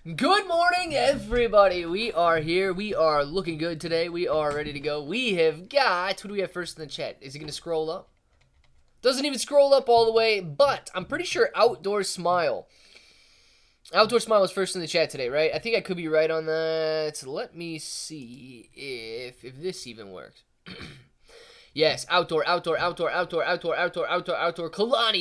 Good morning, everybody. We are here. We are looking good today. We are ready to go. We have got, who do we have first in the chat? Is it going to scroll up? Doesn't even scroll up all the way, but I'm pretty sure Outdoor Smile. Outdoor Smile was first in the chat today, right? I think I could be right on that. Let me see if this even works. Yes, outdoor. Kalani,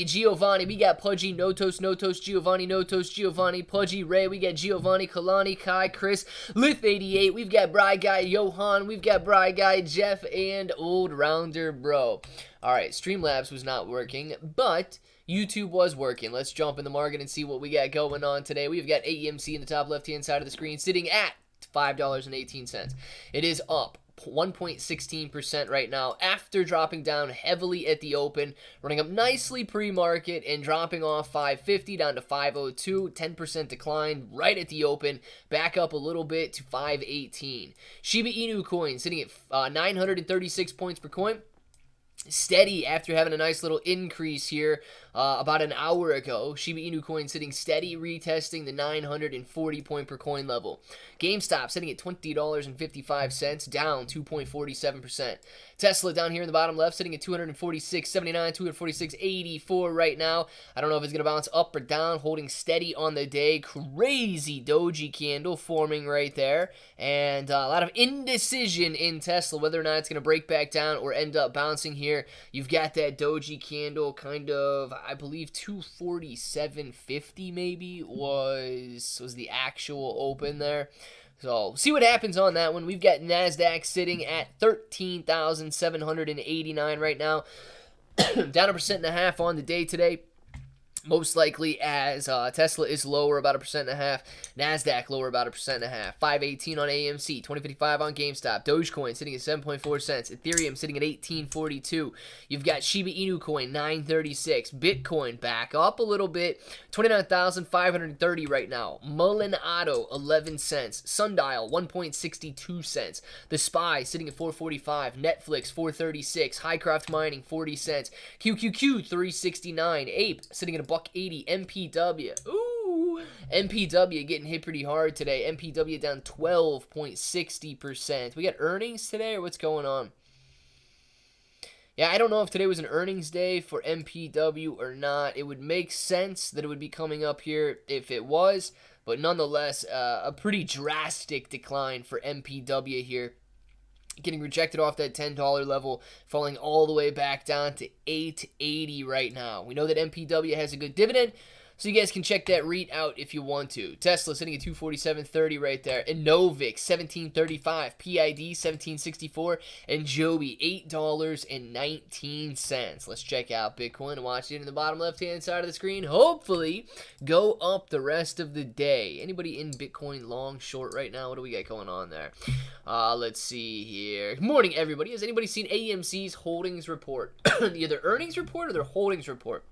Giovanni. We got Pudgy, Notos, Giovanni, Pudgy, Ray. We got Giovanni, Kalani, Kai, Chris, Lith88. We've got Bry Guy, Johan. We've got Bry Guy, Jeff, and Old Rounder Bro. All right, Streamlabs was not working, but YouTube was working. Let's jump in the market and see what we got going on today. We've got AMC in the top left-hand side of the screen sitting at $5.18. It is up 1.16% right now after dropping down heavily at the open, running up nicely pre-market and dropping off 550 down to 502, 10% decline right at the open, back up a little bit to 518. Shiba Inu coin sitting at 936 points per coin. Steady after having a nice little increase here about an hour ago. Shiba Inu coin sitting steady, retesting the 940 point per coin level. GameStop sitting at $20.55, down 2.47%. Tesla down here in the bottom left sitting at 246.79, 246.84 right now. I don't know if it's going to bounce up or down, holding steady on the day. Crazy doji candle forming right there. And a lot of indecision in Tesla, whether or not it's going to break back down or end up bouncing here. You've got that doji candle kind of, I believe 247.50 maybe was the actual open there. So, see what happens on that one. We've got NASDAQ sitting at 13,789 right now. Down 1.5% on the day today. Most likely as Tesla is lower about 1.5%. NASDAQ lower about 1.5%. 518 on AMC, 2055 on GameStop. Dogecoin sitting at 7.4 cents. Ethereum sitting at 1842. You've got Shiba Inu coin, 936. Bitcoin back up a little bit, 29,530 right now. Mullen Auto, 11 cents. Sundial, 1.62 cents. The Spy sitting at 445. Netflix, 436. Highcroft Mining, 40 cents. QQQ, 369. Ape sitting at $1.80. MPW. Ooh. MPW getting hit pretty hard today. MPW down 12.60%. We got earnings today, or what's going on? Yeah, I don't know if today was an earnings day for MPW or not. It would make sense that it would be coming up here if it was, but nonetheless, a pretty drastic decline for MPW here. Getting rejected off that $10 level, falling all the way back down to $8.80 right now. We know that MPW has a good dividend, so you guys can check that REIT out if you want to. Tesla sitting at $247.30 right there. Innovix, $17.35. PID, $17.64. And Joby, $8.19. Let's check out Bitcoin and watch it in the bottom left-hand side of the screen. Hopefully, go up the rest of the day. Anybody in Bitcoin long, short right now? What do we got going on there? Let's see here. Good morning, everybody. Has anybody seen AMC's holdings report? Either earnings report or their holdings report.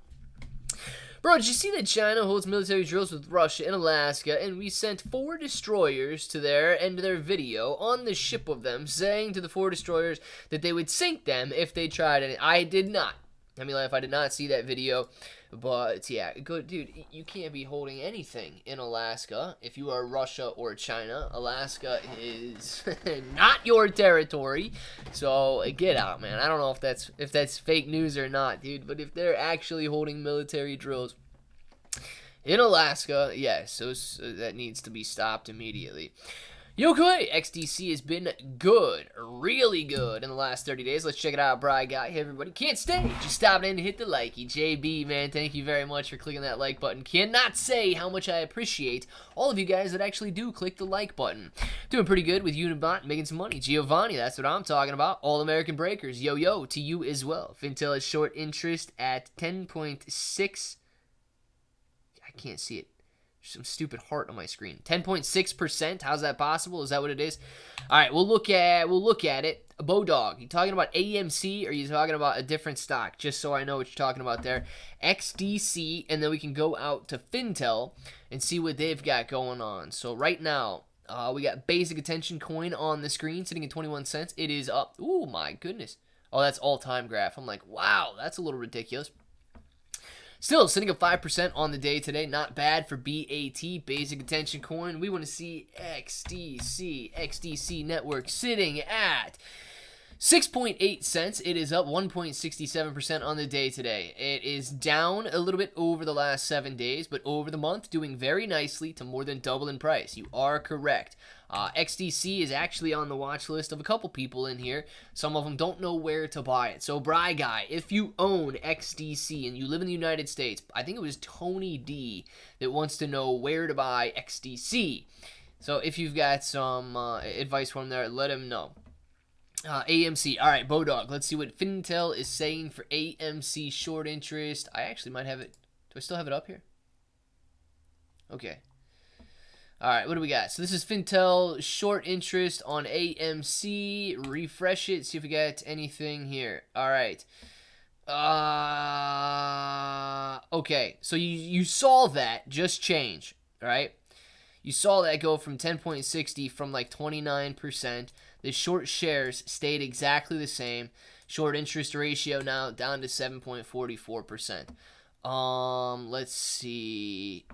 Bro, did you see that China holds military drills with Russia in Alaska, and we sent 4 destroyers to there and their video on the ship of them saying to the 4 destroyers that they would sink them if they tried it? I did not. I mean, I did not see that video, but yeah, good dude. You can't be holding anything in Alaska if you are Russia or China. Alaska is not your territory, so get out, man. I don't know if that's fake news or not, dude. But if they're actually holding military drills in Alaska, yes, that needs to be stopped immediately. Yokoi XDC has been good, really good in the last 30 days. Let's check it out, Bry Guy. Hey, everybody. Can't stay. Just stop in to hit the likey. JB, man, thank you very much for clicking that like button. Cannot say how much I appreciate all of you guys that actually do click the like button. Doing pretty good with Unibot, making some money. Giovanni, that's what I'm talking about. All American Breakers, yo, to you as well. Fintel is short interest at 10.6. I can't see it. Some stupid heart on my screen. 10.6%. How's that possible? Is that what it is? All right, we'll look at it. Bodog, you talking about AMC or are you talking about a different stock? Just so I know what you're talking about there. XDC, and then we can go out to Fintel and see what they've got going on. So right now, we got Basic Attention Coin on the screen, sitting at 21 cents. It is up. Oh my goodness. Oh, that's all-time graph. I'm like, wow, that's a little ridiculous. Still sitting at 5% on the day today. Not bad for BAT, Basic Attention Coin. We want to see XDC Network sitting at 6.8 cents. It is up 1.67% on the day today. It is down a little bit over the last 7 days, but over the month doing very nicely to more than double in price. You are correct. XDC is actually on the watch list of a couple people in here. Some of them don't know where to buy it. So, Bry Guy, if you own XDC and you live in the United States, I think it was Tony D that wants to know where to buy XDC. So, if you've got some advice from there, let him know. AMC. All right, Bodog. Let's see what Fintel is saying for AMC short interest. I actually might have it. Do I still have it up here? Okay. All right, what do we got? So this is Fintel short interest on AMC. Refresh it. See if we got anything here. All right. Okay. So you saw that just change, right? You saw that go from 10.60 from like 29%. The short shares stayed exactly the same. Short interest ratio now down to 7.44%. Let's see.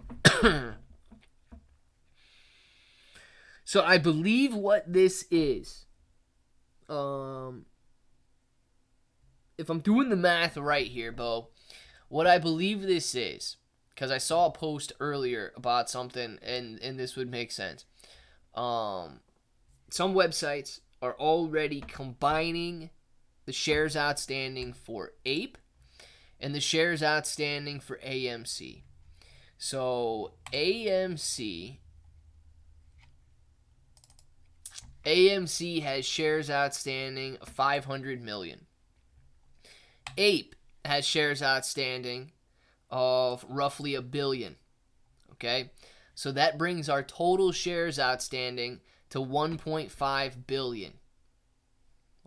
So I believe what this is, if I'm doing the math right here, Bo, what I believe this is, because I saw a post earlier about something, and this would make sense. Some websites are already combining the shares outstanding for APE and the shares outstanding for AMC. So AMC has shares outstanding of 500 million. APE has shares outstanding of roughly $1 billion. Okay? So that brings our total shares outstanding to 1.5 billion.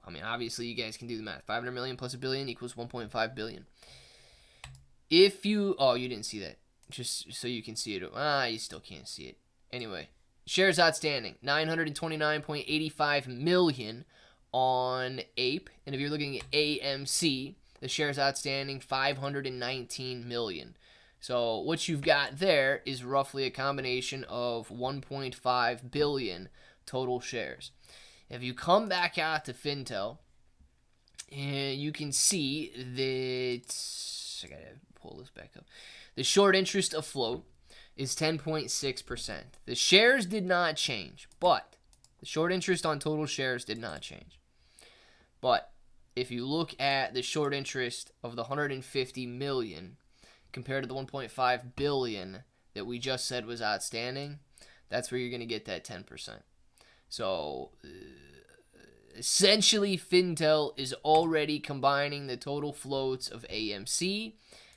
I mean, obviously you guys can do the math. 500 million plus $1 billion equals 1.5 billion. If you... Oh, you didn't see that. Just so you can see it. You still can't see it. Anyway. Shares outstanding, 929.85 million on APE. And if you're looking at AMC, the shares outstanding, 519 million. So what you've got there is roughly a combination of 1.5 billion total shares. If you come back out to Fintel, you can see that... I gotta pull this back up. The short interest afloat is 10.6%. The shares did not change, but the short interest on total shares did not change. But if you look at the short interest of the 150 million compared to the 1.5 billion that we just said was outstanding, that's where you're going to get that 10%. So essentially, Fintel is already combining the total floats of AMC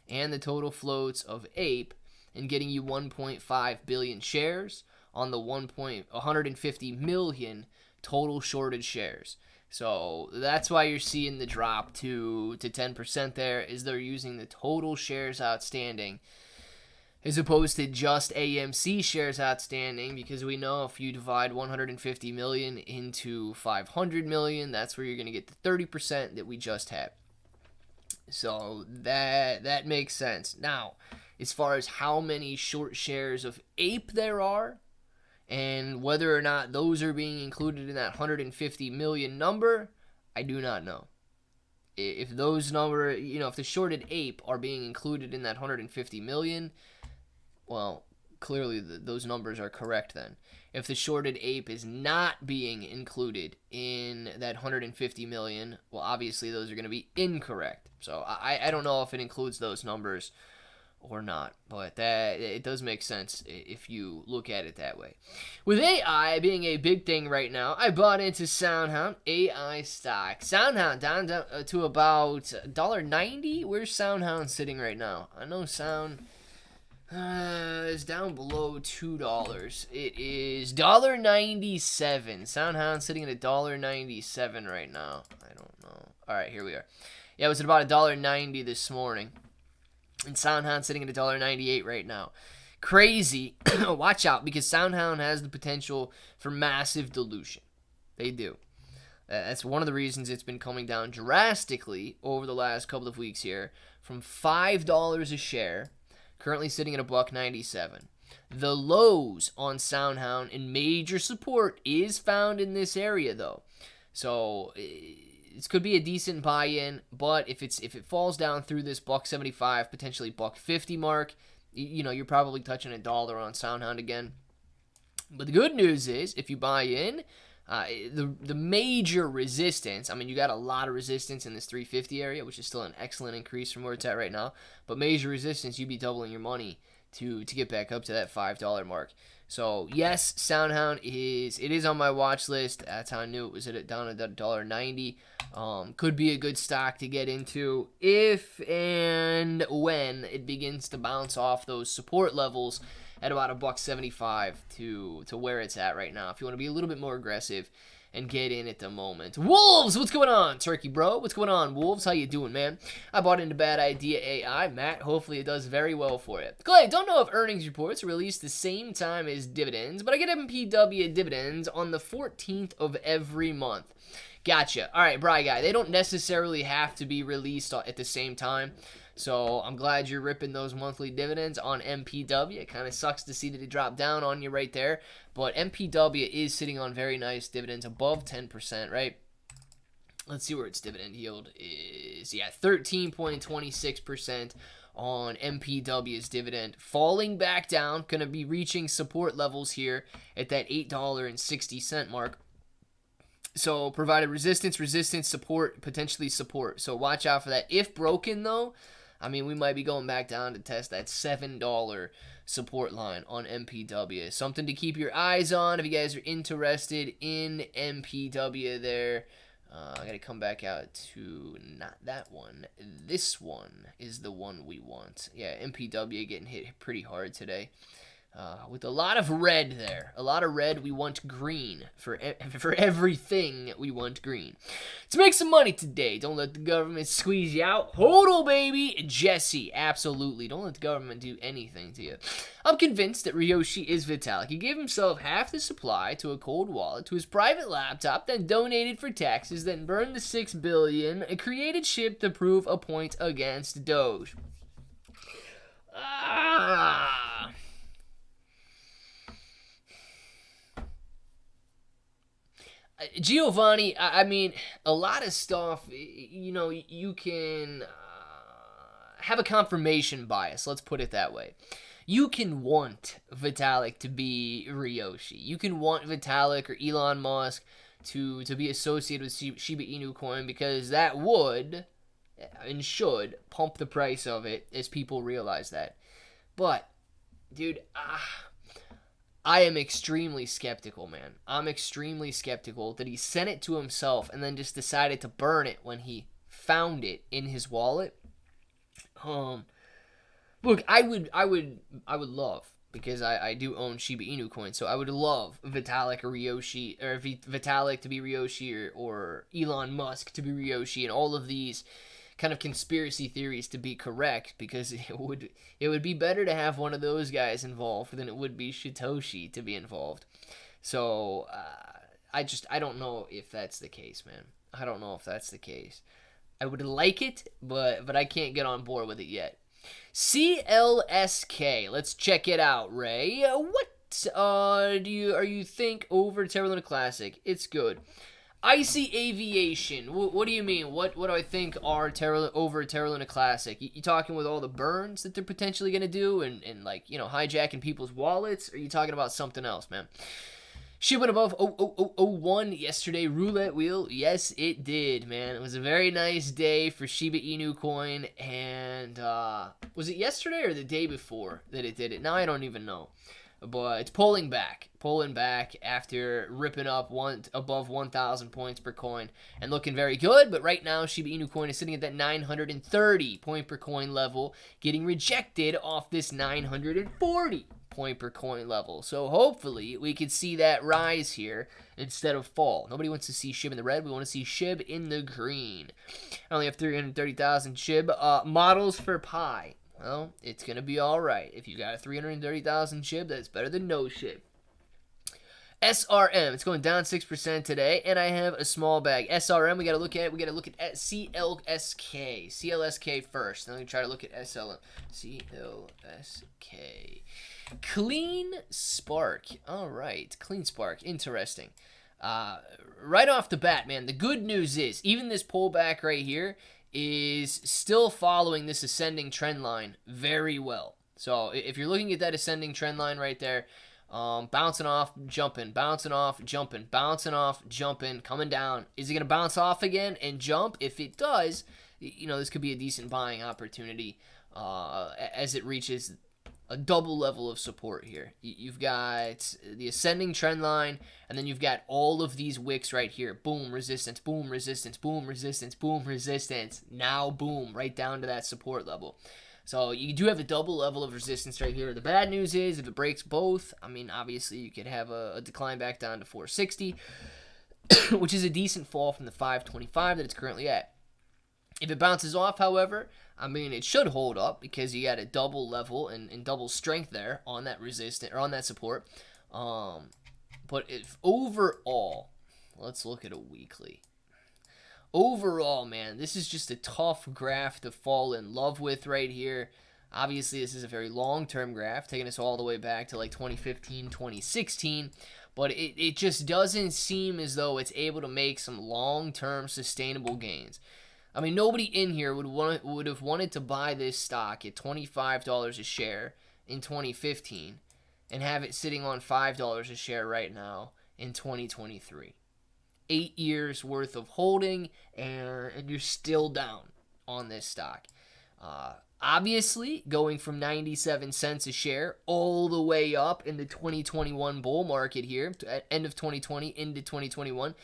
and the total floats of APE and getting you 1.5 billion shares on the 150 million total shorted shares. So that's why you're seeing the drop to 10% there, is they're using the total shares outstanding as opposed to just AMC shares outstanding, because we know if you divide 150 million into 500 million, that's where you're going to get the 30% that we just had. So that makes sense. Now, as far as how many short shares of APE there are, and whether or not those are being included in that 150 million number, I do not know. If those number, if the shorted APE are being included in that 150 million, well, clearly those numbers are correct then. If the shorted APE is not being included in that 150 million, well, obviously those are going to be incorrect. So I don't know if it includes those numbers or not, but it does make sense if you look at it that way. With AI being a big thing right now, I bought into SoundHound AI stock. SoundHound down to about $1.90. Where's SoundHound sitting right now? I know Sound is down below $2. It is $1.97. SoundHound sitting at $1.97 right now. I don't know. All right, here we are. Yeah, it was at about $1.90 this morning. And SoundHound sitting at $1.98 right now. Crazy. Watch out, because SoundHound has the potential for massive dilution. They do. That's one of the reasons it's been coming down drastically over the last couple of weeks here, from $5 a share, currently sitting at $1.97. The lows on SoundHound and major support is found in this area though. So this could be a decent buy-in, but if it falls down through this $1.75, potentially $1.50 mark, you're probably touching $1 on SoundHound again. But the good news is, if you buy in, the major resistance, I mean, you got a lot of resistance in this 350 area, which is still an excellent increase from where it's at right now. But major resistance, you'd be doubling your money to get back up to that $5 mark. So yes, SoundHound is on my watch list. That's how I knew it was down at $1.90. Could be a good stock to get into if and when it begins to bounce off those support levels at about $1.75 to where it's at right now. If you want to be a little bit more aggressive and get in at the moment. Wolves, what's going on, Turkey bro? What's going on, Wolves? How you doing, man? I bought into Bad Idea AI, Matt. Hopefully it does very well for you. Clay, don't know if earnings reports are released the same time as dividends, but I get MPW dividends on the 14th of every month. Gotcha. All right, Bri Guy, they don't necessarily have to be released at the same time. So I'm glad you're ripping those monthly dividends on MPW. It kind of sucks to see that it dropped down on you right there. But MPW is sitting on very nice dividends above 10%, right? Let's see where its dividend yield is. Yeah, 13.26% on MPW's dividend. Falling back down, going to be reaching support levels here at that $8.60 mark. So provided resistance, support, potentially support. So watch out for that. If broken, though, I mean, we might be going back down to test that $7 support line on MPW. Something to keep your eyes on if you guys are interested in MPW there. I got to come back out to not that one. This one is the one we want. Yeah, MPW getting hit pretty hard today. With a lot of red there. A lot of red. We want green. For everything, we want green. Let's make some money today. Don't let the government squeeze you out. Hodl, baby. Jesse, absolutely. Don't let the government do anything to you. I'm convinced that Ryoshi is Vitalik. He gave himself half the supply to a cold wallet, to his private laptop, then donated for taxes, then burned the $6 billion, and created Shib to prove a point against Doge. Giovanni, I mean, a lot of stuff, you can have a confirmation bias, let's put it that way. You can want Vitalik to be Ryoshi. You can want Vitalik or Elon Musk to be associated with Shiba Inu coin because that would and should pump the price of it as people realize that. But, dude, I am extremely skeptical, man. I'm extremely skeptical that he sent it to himself and then just decided to burn it when he found it in his wallet. Look, I would love, because I do own Shiba Inu coin, so I would love Vitalik or Ryoshi, or Vitalik to be Ryoshi, or Elon Musk to be Ryoshi, and all of these kind of conspiracy theories to be correct, because it would be better to have one of those guys involved than it would be Satoshi to be involved. So I don't know if that's the case, man. I don't know if that's the case. I would like it, but I can't get on board with it yet. CLSK, let's check it out, Ray. What are you think over Terra Luna Classic? It's good. Icy Aviation. What do you mean? What do I think are over Terra Luna Classic? You talking with all the burns that they're potentially going to do and like, hijacking people's wallets? Or are you talking about something else, man? Shib went above 0.0001 yesterday. Roulette wheel. Yes, it did, man. It was a very nice day for Shiba Inu coin. And was it yesterday or the day before that it did it? Now I don't even know. But it's pulling back after ripping up above 1,000 points per coin and looking very good. But right now, Shiba Inu coin is sitting at that 930 point per coin level, getting rejected off this 940 point per coin level. So hopefully we could see that rise here instead of fall. Nobody wants to see Shib in the red. We want to see Shib in the green. I only have 330,000 Shib. Models for Pi. Well, it's going to be all right. If you got a 330,000 Shib, that's better than no Shib. SRM, it's going down 6% today, and I have a small bag. SRM, we got to look at CLSK. CLSK first. Then we try to look at SLM. CLSK. CleanSpark. All right, CleanSpark. Interesting. Right off the bat, man, the good news is, even this pullback right here is still following this ascending trend line very well. So if you're looking at that ascending trend line right there, bouncing off, jumping, bouncing off, jumping, bouncing off, jumping, coming down. Is it going to bounce off again and jump? If it does, you know, this could be a decent buying opportunity as it reaches a double level of support here. You've got the ascending trend line, and then you've got all of these wicks right here. Boom, resistance, boom, resistance, boom, resistance, boom, resistance. Now, boom, right down to that support level. So you do have a double level of resistance right here. The bad news is if it breaks both, I mean, obviously you could have a decline back down to 460, which is a decent fall from the 525 that it's currently at. If it bounces off, however, I mean, it should hold up because you got a double level and double strength there on that resistance or on that support. But if overall, let's look at a weekly. Overall, man, this is just a tough graph to fall in love with right here. Obviously, this is a very long-term graph, taking us all the way back to like 2015, 2016. But it just doesn't seem as though it's able to make some long-term sustainable gains. I mean, nobody in here would have wanted to buy this stock at $25 a share in 2015 and have it sitting on $5 a share right now in 2023. 8 years worth of holding, and you're still down on this stock. Obviously, going from 97 cents a share all the way up in the 2021 bull market here, at end of 2020 into 2021,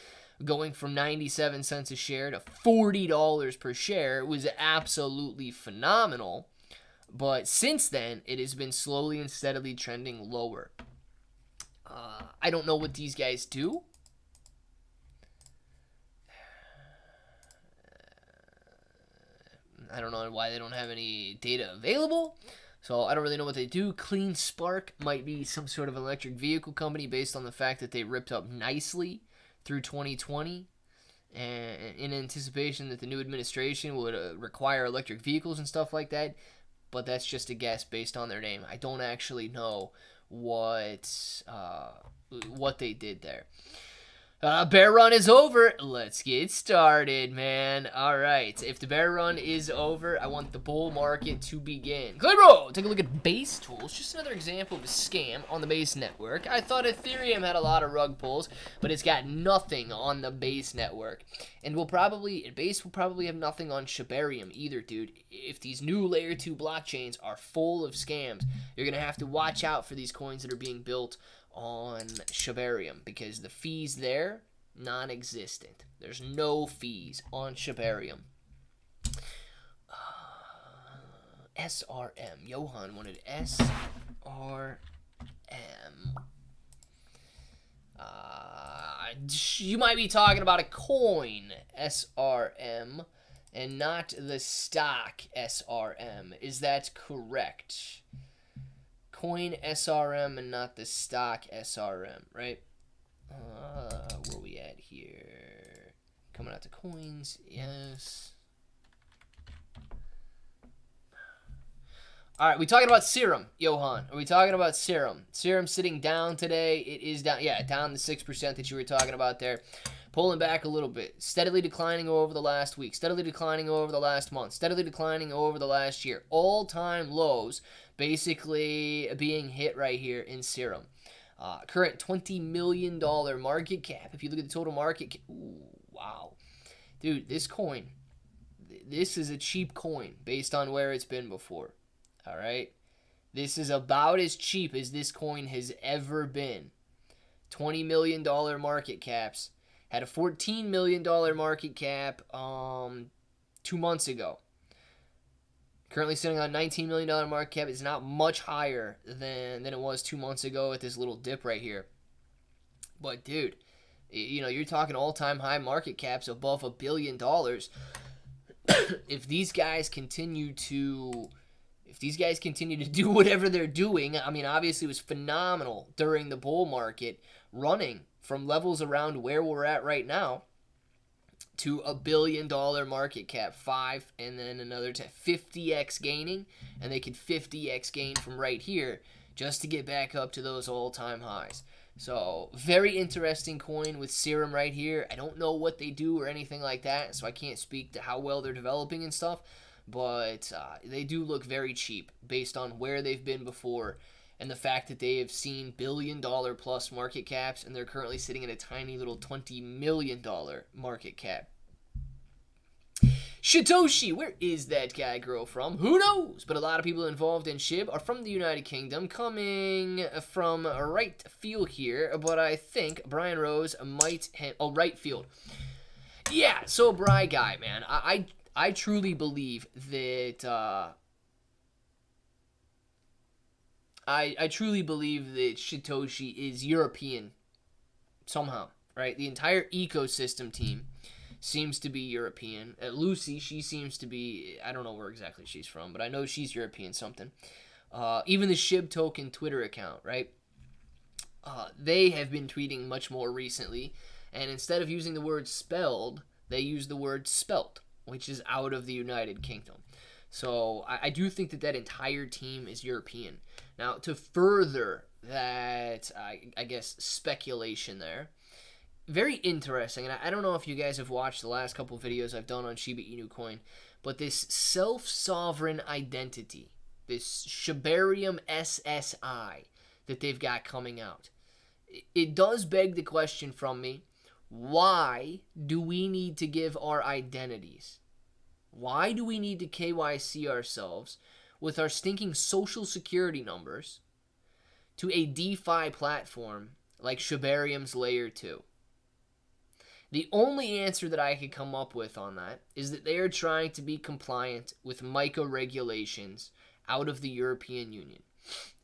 going from 97 cents a share to $40 per share was absolutely phenomenal. But since then, it has been slowly and steadily trending lower. I don't know what these guys do. I don't know why they don't have any data available, so I don't really know what they do. CleanSpark might be some sort of electric vehicle company based on the fact that they ripped up nicely through 2020 and in anticipation that the new administration would require electric vehicles and stuff like that, but that's just a guess based on their name. I don't actually know what they did there. Bear run is over. Let's get started, man. All right. If the bear run is over, I want the bull market to begin. Bro, take a look at Base Tools. Just another example of a scam on the Base network. I thought Ethereum had a lot of rug pulls, but it's got nothing on the Base network. And Base will probably have nothing on Shibarium either, dude. If these new layer 2 blockchains are full of scams, you're going to have to watch out for these coins that are being built on Shibarium, because the fees there, non-existent. There's no fees on Shibarium. SRM. Johan wanted SRM. You might be talking about a coin, SRM, and not the stock SRM. Is that correct? Coin SRM and not the stock SRM, right? Where we at here? Coming out to coins, yes. All right, we talking about Serum, Johan. Are we talking about Serum? Serum sitting down today. It is down, yeah, down the 6% that you were talking about there. Pulling back a little bit. Steadily declining over the last week. Steadily declining over the last month. Steadily declining over the last year. All-time lows basically being hit right here in Serum. Current $20 million market cap. If you look at the total market cap, ooh, wow. Dude, this coin, this is a cheap coin based on where it's been before. All right? This is about as cheap as this coin has ever been. $20 million market caps. Had a $14 million market cap 2 months ago. Currently sitting on $19 million market cap. It's not much higher than it was 2 months ago at this little dip right here. But, dude, you know, you're talking all-time high market caps above $1 billion. If these guys continue to, if these guys continue to do whatever they're doing, I mean, obviously it was phenomenal during the bull market, running from levels around where we're at right now to $1 billion market cap, 5, and then another 50x gaining, and they could 50x gain from right here just to get back up to those all-time highs. So, very interesting coin with Serum right here. I don't know what they do or anything like that, so I can't speak to how well they're developing and stuff, but they do look very cheap based on where they've been before and the fact that they have seen billion-dollar-plus market caps, and they're currently sitting at a tiny little $20 million market cap. Shitoshi, where is that guy girl from? Who knows? But a lot of people involved in Shib are from the United Kingdom, coming from right field here, but I think Brian Rose might right field. Yeah, so Bry guy, man, I truly believe that I truly believe that Shitoshi is European somehow, right? The entire ecosystem team seems to be European. Lucy, she seems to be, I don't know where exactly she's from, but I know she's European something. Even the Shib token Twitter account, right? They have been tweeting much more recently, and instead of using the word spelled, they use the word spelt, which is out of the United Kingdom. So I do think that entire team is European. Now, to further that, I guess, speculation there, very interesting, and I don't know if you guys have watched the last couple of videos I've done on Shiba Inu coin, but this self-sovereign identity, this shibarium SSI that they've got coming out, it does beg the question from me, why do we need to give our identities? Why do we need to KYC ourselves with our stinking social security numbers to a DeFi platform like Shibarium's Layer 2? The only answer that I could come up with on that is that they are trying to be compliant with MiCA regulations out of the European Union.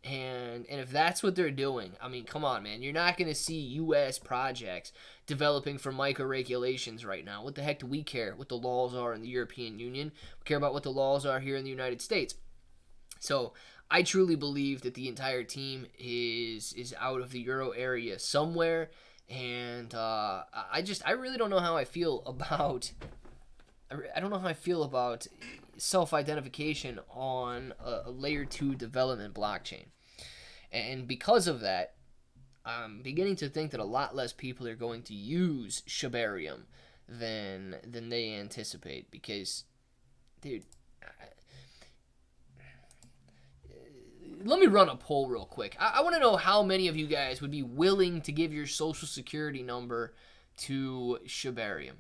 And if that's what they're doing, I mean, come on, man. You're not going to see U.S. projects developing for MiCA regulations right now. What the heck do we care what the laws are in the European Union? We care about what the laws are here in the United States. So I truly believe that the entire team is out of the Euro area somewhere. And I really don't know how I feel about self-identification on a layer 2 development blockchain. And because of that, I'm beginning to think that a lot less people are going to use Shibarium than they anticipate. Because, dude, let me run a poll real quick. I want to know how many of you guys would be willing to give your social security number to Shibarium.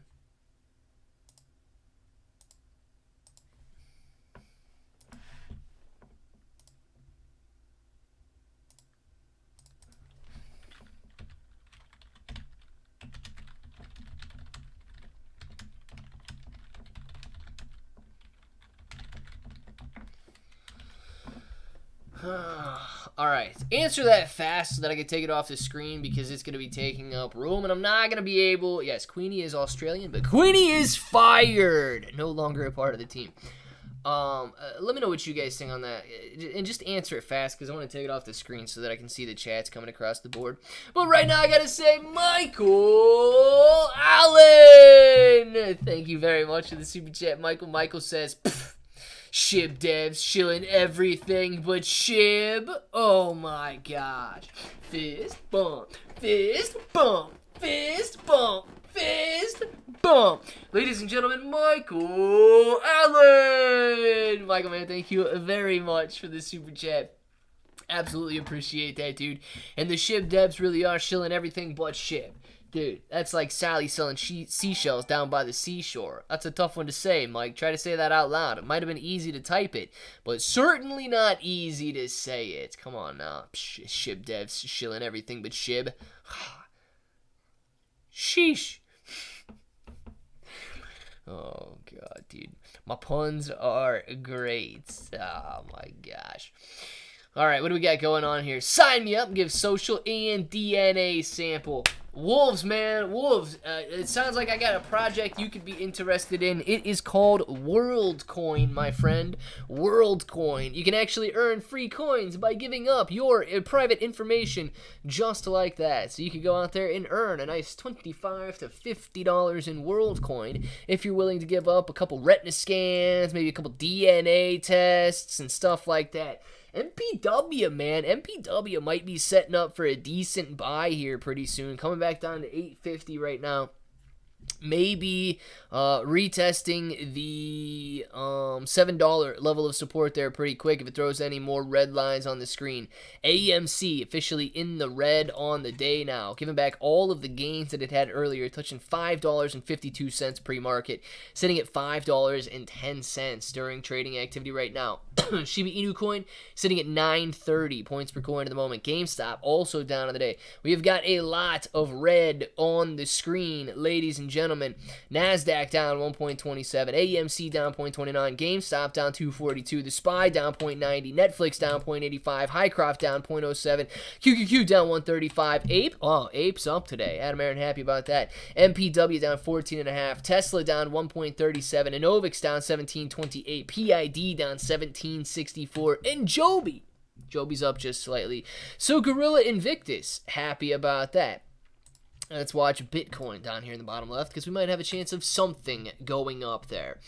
Alright, answer that fast so that I can take it off the screen because it's going to be taking up room and I'm not going to be able... Yes, Queenie is Australian, but Queenie is fired! No longer a part of the team. Let me know what you guys think on that. And just answer it fast because I want to take it off the screen so that I can see the chats coming across the board. But right now I got to say Michael Allen! Thank you very much for the super chat, Michael. Michael says... Shib devs shilling everything but Shib. Oh my gosh. Fist bump, fist bump, fist bump, fist bump. Ladies and gentlemen, Michael Allen. Michael, man, thank you very much for the super chat. Absolutely appreciate that, dude. And the Shib devs really are shilling everything but Shib. Dude, that's like Sally selling seashells down by the seashore. That's a tough one to say, Mike. Try to say that out loud. It might have been easy to type it, but certainly not easy to say it. Come on now. Shib devs shilling everything but Shib. Sheesh. Oh, God, dude. My puns are great. Oh, my gosh. All right, what do we got going on here? Sign me up and give social and DNA sample. Wolves, man, Wolves. It sounds like I got a project you could be interested in. It is called WorldCoin, my friend. WorldCoin. You can actually earn free coins by giving up your private information just like that. So you can go out there and earn a nice $25 to $50 in WorldCoin if you're willing to give up a couple retina scans, maybe a couple DNA tests and stuff like that. MPW, man. MPW might be setting up for a decent buy here pretty soon. Coming back down to 850 right now. Maybe retesting the $7 level of support there pretty quick if it throws any more red lines on the screen. AMC officially in the red on the day now, giving back all of the gains that it had earlier, touching $5.52 pre-market, sitting at $5.10 during trading activity right now. Shiba Inu coin sitting at 930 points per coin at the moment. GameStop also down on the day. We have got a lot of red on the screen, ladies and gentlemen. NASDAQ down 1.27, AMC down 0.29, GameStop down 242, The SPY down 0.90, Netflix down 0.85, Hycroft down 0.07, QQQ down 135, Ape's up today. Adam Aaron happy about that. MPW down 14.5, Tesla down 1.37, Enovix down 17.28, PID down 17.64, and Joby's up just slightly. So Gorilla Invictus, happy about that. Let's watch Bitcoin down here in the bottom left because we might have a chance of something going up there.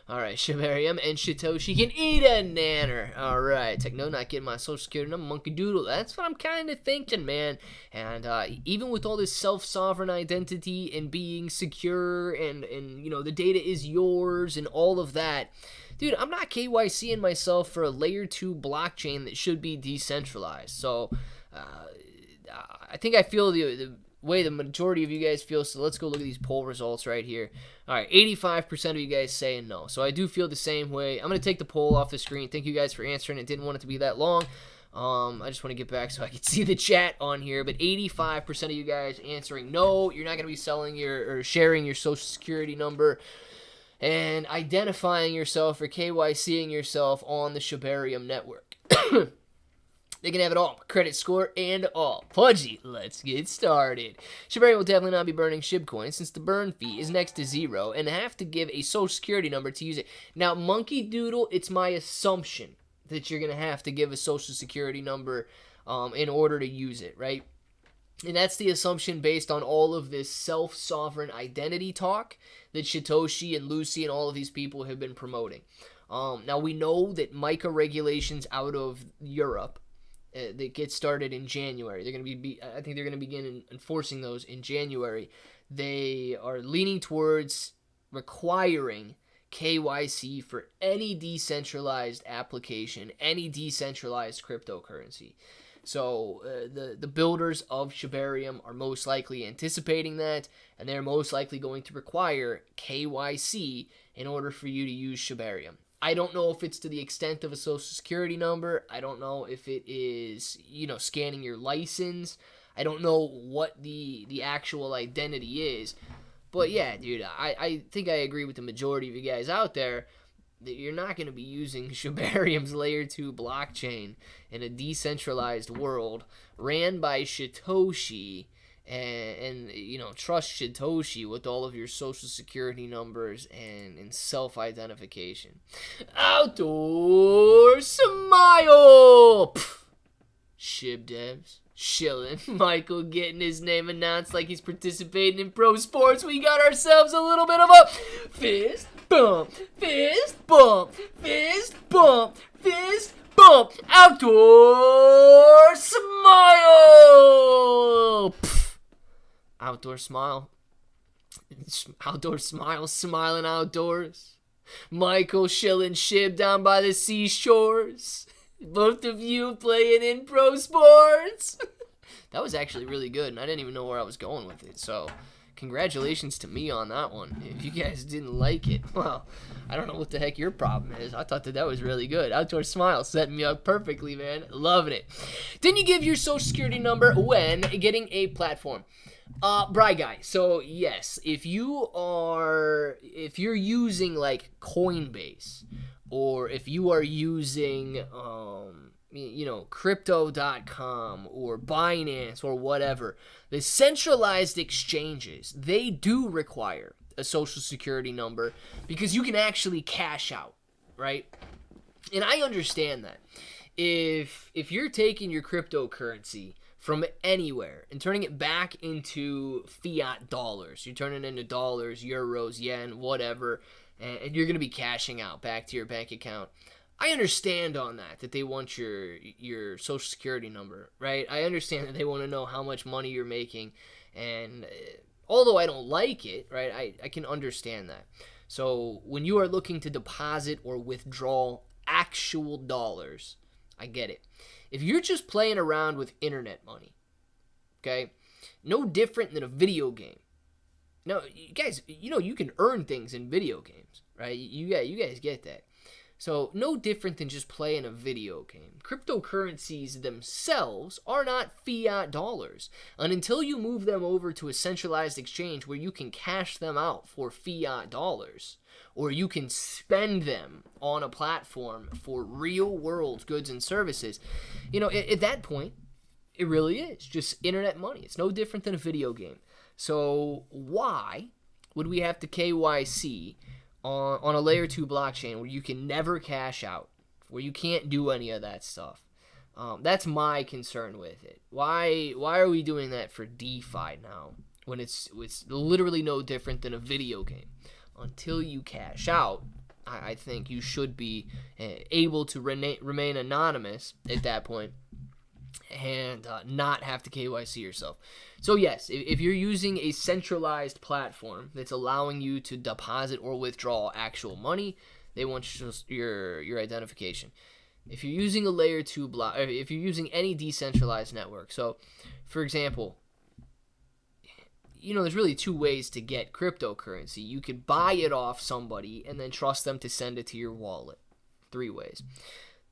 All right, shibarium and Satoshi can eat a nanner. All right, Techno not getting my social security number, monkey doodle. That's what I'm kind of thinking, man. And even with all this self-sovereign identity and being secure and you know, the data is yours and all of that, dude, I'm not KYCing myself for a layer 2 blockchain that should be decentralized. So I think I feel the way the majority of you guys feel, so let's go look at these poll results right here. All right, 85% of you guys saying no, so I do feel the same way. I'm going to take the poll off the screen. Thank you guys for answering. It didn't want it to be that long. I just want to get back so I can see the chat on here, but 85% of you guys answering no, you're not going to be selling or sharing your social security number and identifying yourself or KYCing yourself on the Shibarium network. They can have it all, credit score and all. Pudgy, let's get started. Shibarium will definitely not be burning Shibcoin since the burn fee is next to 0 and have to give a social security number to use it. Now, Monkey Doodle, it's my assumption that you're going to have to give a social security number in order to use it, right? And that's the assumption based on all of this self-sovereign identity talk that Satoshi and Lucy and all of these people have been promoting. Now, we know that MiCA regulations out of Europe that get started in January. They're going to I think they're going to begin enforcing those in January. They are leaning towards requiring KYC for any decentralized application, any decentralized cryptocurrency. So the builders of Shibarium are most likely anticipating that, and they're most likely going to require KYC in order for you to use Shibarium. I don't know if it's to the extent of a social security number. I don't know if it is, you know, scanning your license. I don't know what the actual identity is. But yeah, dude, I think I agree with the majority of you guys out there that you're not going to be using Shibarium's layer 2 blockchain in a decentralized world ran by Satoshi and you know, trust Satoshi with all of your social security numbers and self-identification. Outdoor smile! Pff. Shib devs. Shillin'. Michael getting his name announced like he's participating in pro sports. We got ourselves a little bit of a fist bump, fist bump, fist bump, fist bump. Outdoor smile! Pff. Outdoor smile. Outdoor smile, smiling outdoors. Michael Shillin' Shib down by the seashores. Both of you playing in pro sports. That was actually really good, and I didn't even know where I was going with it, so congratulations to me on that one. If you guys didn't like it, well, I don't know what the heck your problem is. I thought that was really good. Outdoor smile setting me up perfectly, man. Loving it. Didn't you give your social security number when getting a platform? Bry guy, so yes, if you're using like Coinbase, or if you are using Crypto.com or Binance or whatever, the centralized exchanges, they do require a social security number because you can actually cash out, right? And I understand that. If you're taking your cryptocurrency from anywhere and turning it back into fiat dollars, you're turning it into dollars, euros, yen, whatever, and you're going to be cashing out back to your bank account, I understand on that they want your social security number, right? I understand that they want to know how much money you're making, and although I don't like it, right, I can understand that. So when you are looking to deposit or withdraw actual dollars, I get it. If you're just playing around with internet money, okay, no different than a video game. No, guys, you can earn things in video games, right? You guys get that. So no different than just playing a video game. Cryptocurrencies themselves are not fiat dollars. And until you move them over to a centralized exchange where you can cash them out for fiat dollars, or you can spend them on a platform for real world goods and services, at that point, it really is just internet money. It's no different than a video game. So why would we have to KYC on a layer 2 blockchain where you can never cash out, where you can't do any of that stuff? That's my concern with it. Why are we doing that for DeFi now when it's literally no different than a video game? Until you cash out, I think you should be able to remain anonymous at that point and not have to KYC yourself. So yes, if you're using a centralized platform that's allowing you to deposit or withdraw actual money, they want your identification. If you're using a layer 2 block, if you're using any decentralized network, so for example, there's really 2 ways to get cryptocurrency. You could buy it off somebody and then trust them to send it to your wallet. 3 ways.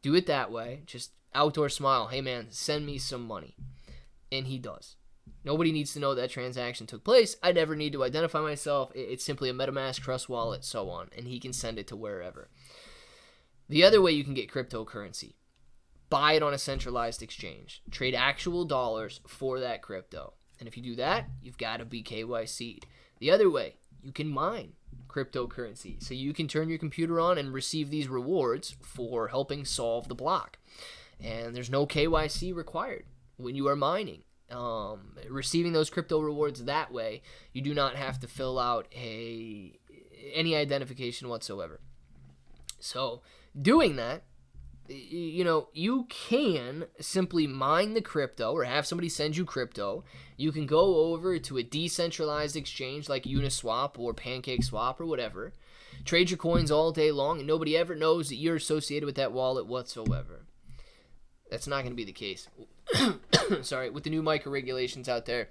Do it that way. Just outdoor smile. Hey man, send me some money. And he does. Nobody needs to know that transaction took place. I never need to identify myself. It's simply a MetaMask, Trust Wallet, so on. And he can send it to wherever. The other way you can get cryptocurrency, buy it on a centralized exchange. Trade actual dollars for that crypto. And if you do that, you've got to be KYC'd. The other way, you can mine cryptocurrency. So you can turn your computer on and receive these rewards for helping solve the block. And there's no KYC required when you are mining. Receiving those crypto rewards that way, you do not have to fill out any identification whatsoever. So doing that, you can simply mine the crypto or have somebody send you crypto. You can go over to a decentralized exchange like Uniswap or PancakeSwap or whatever, trade your coins all day long, and nobody ever knows that you're associated with that wallet whatsoever. That's not going to be the case. Sorry, with the new micro regulations out there,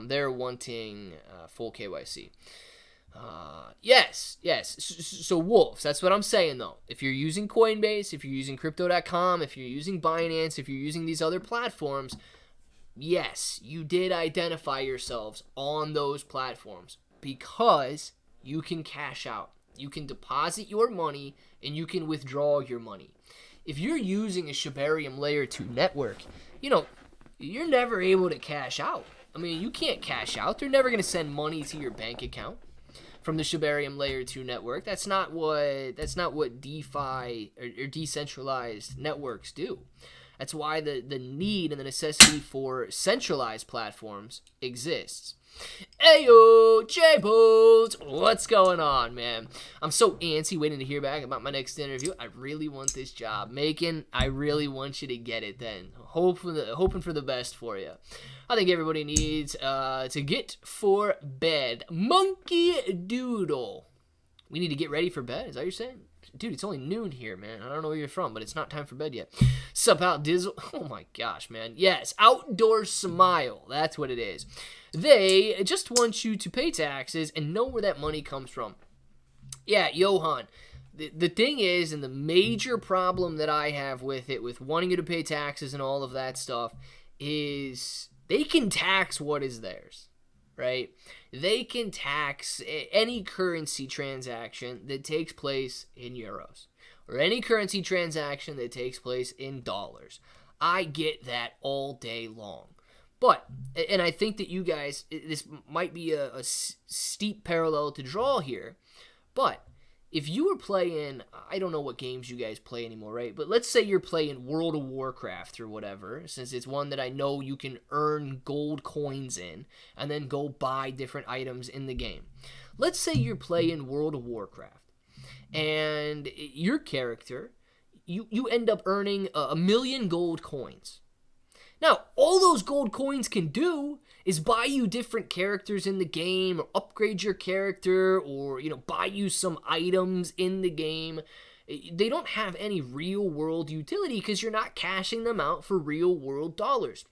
they're wanting full KYC. Yes. So wolves, that's what I'm saying though. If you're using Coinbase, if you're using Crypto.com, if you're using Binance, if you're using these other platforms, yes, you did identify yourselves on those platforms because you can cash out. You can deposit your money and you can withdraw your money. If you're using a Shibarium Layer 2 network, you're never able to cash out. I mean, you can't cash out. They're never going to send money to your bank account from the Shibarium Layer 2 network. That's not what DeFi or decentralized networks do. That's why the need and the necessity for centralized platforms exists. Ayo, J-Bolt, what's going on, man? I'm so antsy waiting to hear back about my next interview. I really want this job. Macon, I really want you to get it then. Hoping for the best for you. I think everybody needs to get for bed. Monkey Doodle. We need to get ready for bed, is that what you're saying? Dude, it's only noon here, man. I don't know where you're from, but it's not time for bed yet. Sup out, Dizzle? Oh my gosh, man. Yes, Outdoor Smile. That's what it is. They just want you to pay taxes and know where that money comes from. Yeah, Johan. The thing is, and the major problem that I have with it, with wanting you to pay taxes and all of that stuff, is they can tax what is theirs, right? They can tax any currency transaction that takes place in euros or any currency transaction that takes place in dollars. I get that all day long. But, and I think that you guys, this might be a steep parallel to draw here, but if you were playing, I don't know what games you guys play anymore, right? But let's say you're playing World of Warcraft or whatever, since it's one that I know you can earn gold coins in and then go buy different items in the game. Let's say you're playing World of Warcraft and your character, you end up earning 1,000,000 gold coins. Now, all those gold coins can do is buy you different characters in the game, or upgrade your character, or, buy you some items in the game. They don't have any real world utility because you're not cashing them out for real world dollars.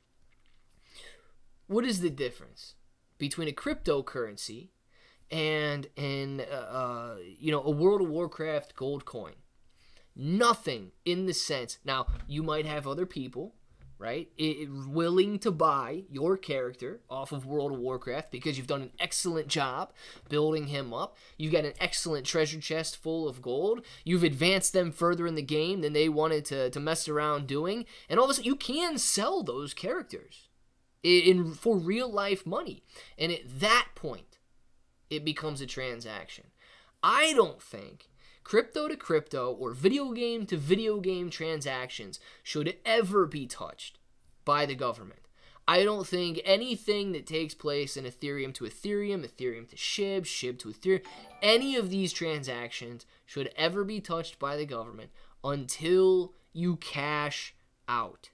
What is the difference between a cryptocurrency and a World of Warcraft gold coin? Nothing in the sense. Now, you might have other people, right, willing to buy your character off of World of Warcraft because you've done an excellent job building him up. You've got an excellent treasure chest full of gold. You've advanced them further in the game than they wanted to mess around doing. And all of a sudden, you can sell those characters for real life money. And at that point, it becomes a transaction. I don't think crypto to crypto or video game to video game transactions should ever be touched by the government. I don't think anything that takes place in Ethereum to Ethereum, Ethereum to Shib, Shib to Ethereum, any of these transactions should ever be touched by the government until you cash out.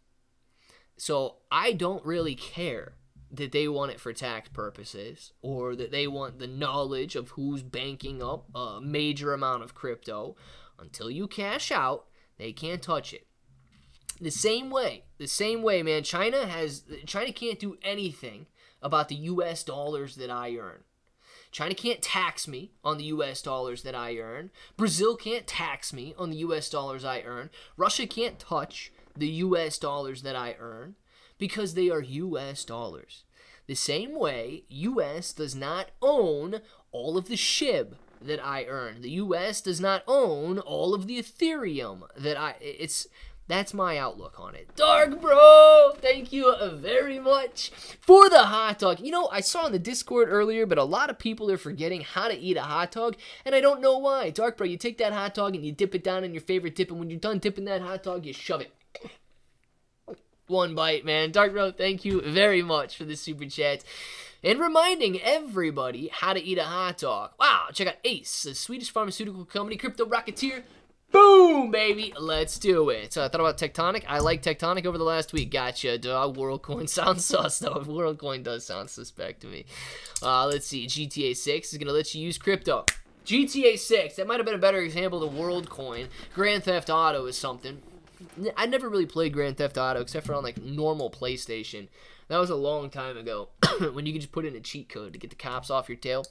So I don't really care that they want it for tax purposes or that they want the knowledge of who's banking up a major amount of crypto. Until you cash out, they can't touch it. The same way, man, China can't do anything about the US dollars that I earn. China can't tax me on the US dollars that I earn. Brazil can't tax me on the US dollars I earn. Russia can't touch the US dollars that I earn, because they are US dollars. The same way, US does not own all of the Shib that I earn. The US does not own all of the Ethereum that's my outlook on it. Dark Bro, thank you very much for the hot dog. I saw in the Discord earlier, but a lot of people are forgetting how to eat a hot dog, and I don't know why. Dark Bro, you take that hot dog and you dip it down in your favorite dip, and when you're done dipping that hot dog, you shove it. One bite, man. Dark Bro, thank you very much for the super chat. And reminding everybody how to eat a hot dog. Wow, check out Ace, a Swedish pharmaceutical company, Crypto Rocketeer. Boom, baby. Let's do it. So I thought about Tectonic. I like Tectonic over the last week. Gotcha, dog. WorldCoin sounds sus, though. WorldCoin does sound suspect to me. Let's see. GTA 6 is going to let you use crypto. GTA 6, that might have been a better example of WorldCoin. Grand Theft Auto is something. I never really played Grand Theft Auto except for on normal PlayStation. That was a long time ago when you could just put in a cheat code to get the cops off your tail.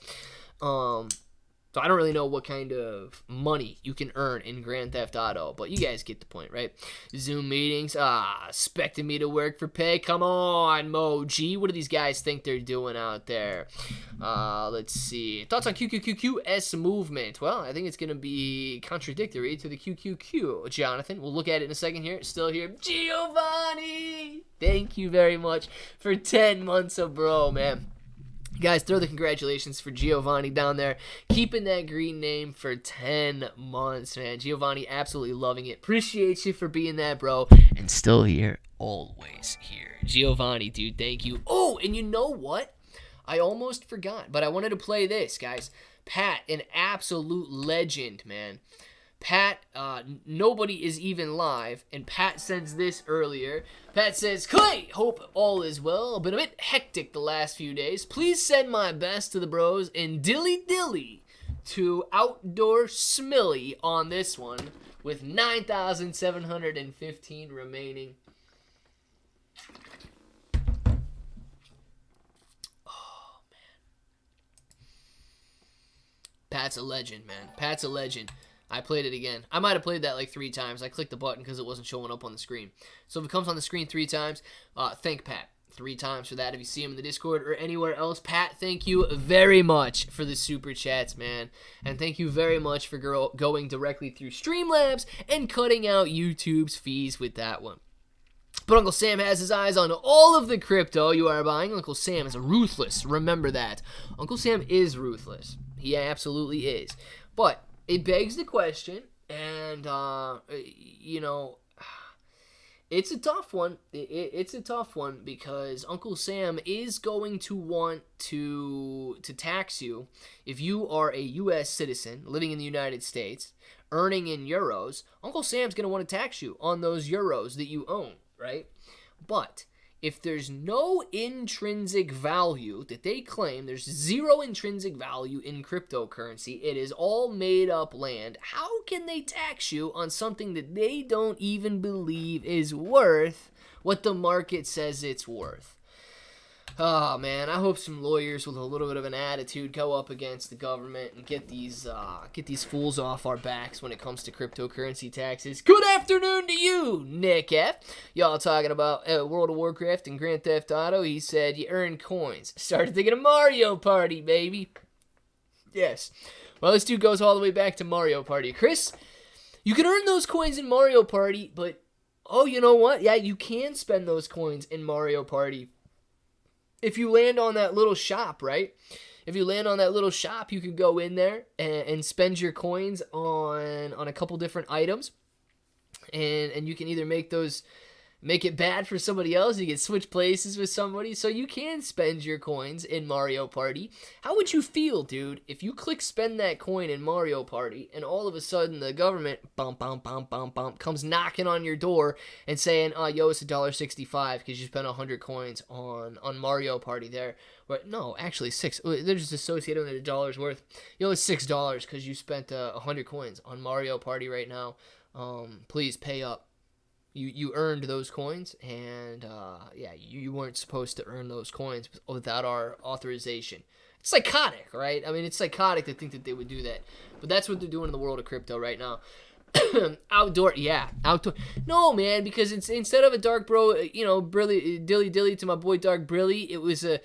So I don't really know what kind of money you can earn in Grand Theft Auto, but you guys get the point, right? Zoom meetings, expecting me to work for pay. Come on, Moji. What do these guys think they're doing out there? Let's see. Thoughts on QQQQS movement? Well, I think it's going to be contradictory to the QQQ, Jonathan. We'll look at it in a second here. Still here. Giovanni! Thank you very much for 10 months of bro, man. Guys, throw the congratulations for Giovanni down there. Keeping that green name for 10 months, man. Giovanni, absolutely loving it. Appreciate you for being that, bro. And still here, always here. Giovanni, dude, thank you. Oh, and you know what? I almost forgot, but I wanted to play this, guys. Pat, an absolute legend, man. Pat, nobody is even live, and Pat sends this earlier. Pat says, Clay, hope all is well. Been a bit hectic the last few days. Please send my best to the bros, and dilly dilly to Outdoor Smilly on this one, with 9,715 remaining. Oh, man. Pat's a legend, man. Pat's a legend. I played it again. I might have played that 3 times. I clicked the button because it wasn't showing up on the screen. So if it comes on the screen 3 times, thank Pat. 3 times for that if you see him in the Discord or anywhere else. Pat, thank you very much for the super chats, man. And thank you very much for going directly through Streamlabs and cutting out YouTube's fees with that one. But Uncle Sam has his eyes on all of the crypto you are buying. Uncle Sam is ruthless. Remember that. Uncle Sam is ruthless. He absolutely is. But it begs the question, and, you know, it's a tough one. It's a tough one because Uncle Sam is going to want to tax you if you are a U.S. citizen living in the United States, earning in euros. Uncle Sam's going to want to tax you on those euros that you own, right? But if there's no intrinsic value that they claim, there's zero intrinsic value in cryptocurrency, it is all made up land, how can they tax you on something that they don't even believe is worth what the market says it's worth? Oh, man, I hope some lawyers with a little bit of an attitude go up against the government and get these fools off our backs when it comes to cryptocurrency taxes. Good afternoon to you, Nick F. Y'all talking about World of Warcraft and Grand Theft Auto. He said you earn coins. Started thinking of Mario Party, baby. Yes. Well, this dude goes all the way back to Mario Party. Chris, you can earn those coins in Mario Party, but, oh, you know what? Yeah, you can spend those coins in Mario Party. If you land on that little shop, right? If you land on that little shop, you can go in there and spend your coins on a couple different items. And you can either make it bad for somebody else. You can switch places with somebody. So you can spend your coins in Mario Party. How would you feel, dude, if you click spend that coin in Mario Party and all of a sudden the government comes knocking on your door and saying, yo, it's $1.65 because you spent 100 coins on Mario Party there. But no, actually $6. They're just associating it with $1 worth. Yo, it's $6 because you spent 100 coins on Mario Party right now. Please pay up. You earned those coins, and yeah, you weren't supposed to earn those coins without our authorization. It's psychotic, right? I mean, it's psychotic to think that they would do that. But that's what they're doing in the world of crypto right now. Outdoor. No, man, because it's instead of a dark bro, you know, dilly dilly to my boy Dark Brilly, it was a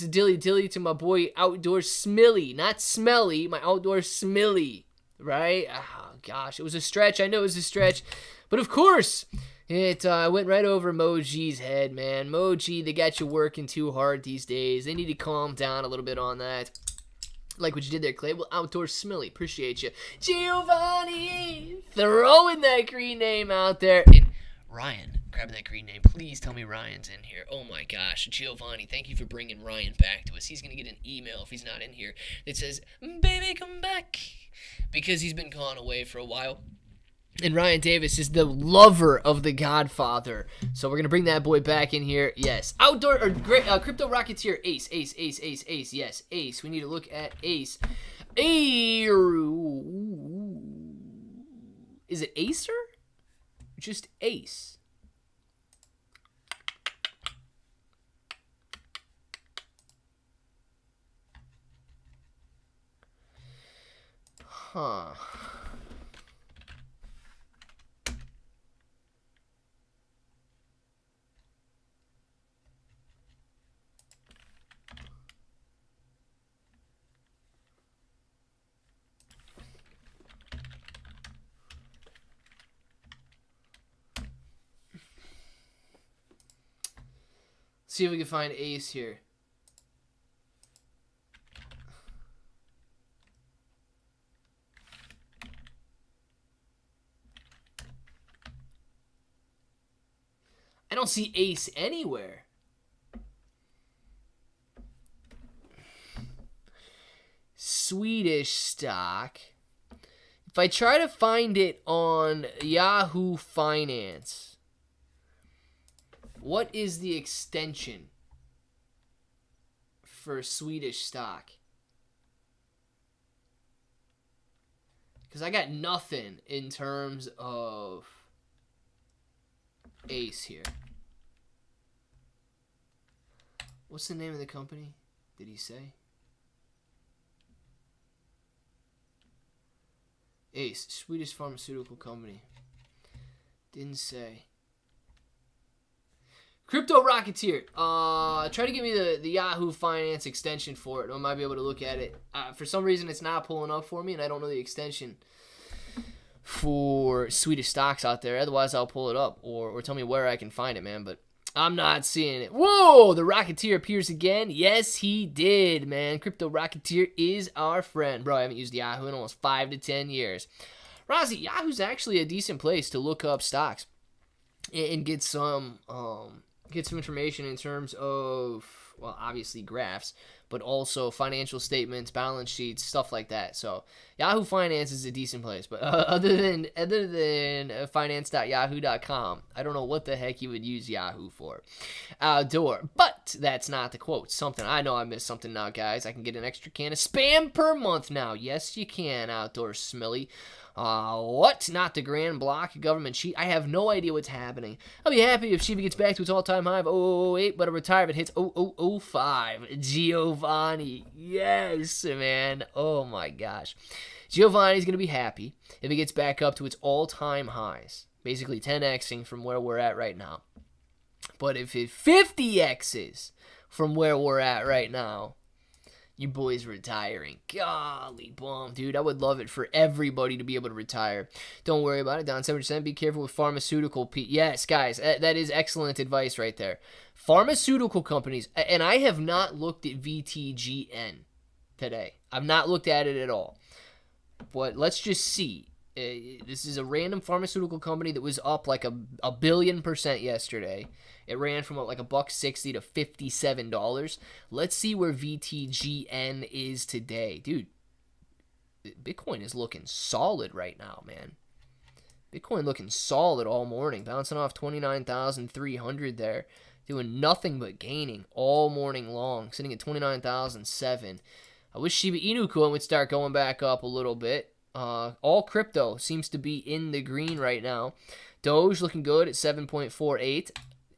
dilly dilly to my boy Outdoor Smilly, not Smelly, my Outdoor Smilly, right? Oh gosh, it was a stretch. I know it was a stretch. But of course, it went right over Moji's head, man. Moji, they got you working too hard these days. They need to calm down a little bit on that. Like what you did there, Clay. Well, Outdoor Smilly, appreciate you. Giovanni, throwing that green name out there. And Ryan, grabbing that green name. Please tell me Ryan's in here. Oh my gosh, Giovanni, thank you for bringing Ryan back to us. He's going to get an email if he's not in here that says, baby, come back. Because he's been gone away for a while. And Ryan Davis is the lover of The Godfather. So we're going to bring that boy back in here. Yes. Outdoor, or great, Crypto Rocketeer, Ace. Yes, Ace. We need to look at Ace. Is it Acer? Just Ace. Huh. See if we can find Ace here. I don't see Ace anywhere. Swedish stock. If I try to find it on Yahoo Finance, what is the extension for Swedish stock? Because I got nothing in terms of Ace here. What's the name of the company? Did he say? Ace, Swedish pharmaceutical company. Didn't say. Crypto Rocketeer. Try to give me the Yahoo Finance extension for it. I might be able to look at it. For some reason, it's not pulling up for me, and I don't know the extension for Swedish stocks out there. Otherwise, I'll pull it up or tell me where I can find it, man. But I'm not seeing it. Whoa! The Rocketeer appears again. Yes, he did, man. Crypto Rocketeer is our friend. Bro, I haven't used Yahoo in almost 5 to 10 years. Rozzy, Yahoo's actually a decent place to look up stocks and get some information in terms of, well, obviously graphs, but also financial statements, balance sheets, stuff like that. So Yahoo Finance is a decent place, but other than finance.yahoo.com, I don't know what the heck you would use Yahoo for. Outdoor, but that's not the quote. Something I know I missed something now, guys. I can get an extra can of spam per month now. Yes, you can. Outdoor Smilly. What? Not the grand block government sheet. I have no idea what's happening. I'll be happy if Shiba gets back to its all-time high of 008, but a retirement hits 0005. Giovanni. Yes, man. Oh, my gosh. Giovanni's going to be happy if it gets back up to its all-time highs. Basically 10xing from where we're at right now. But if it 50x's from where we're at right now, your boy's retiring. Golly bum, dude. I would love it for everybody to be able to retire. Don't worry about it. Down 7%. Be careful with pharmaceutical. Yes, guys. That is excellent advice right there. Pharmaceutical companies. And I have not looked at VTGN today. I've not looked at it at all. But let's just see. This is a random pharmaceutical company that was up like a billion% yesterday. It ran from like $1.60 to $57. Let's see where VTGN is today. Dude, Bitcoin is looking solid right now, man. Bitcoin looking solid all morning. Bouncing off 29,300 there. Doing nothing but gaining all morning long. Sitting at 29,007. I wish Shiba Inu coin would start going back up a little bit. All crypto seems to be in the green right now. Doge looking good at 7.48.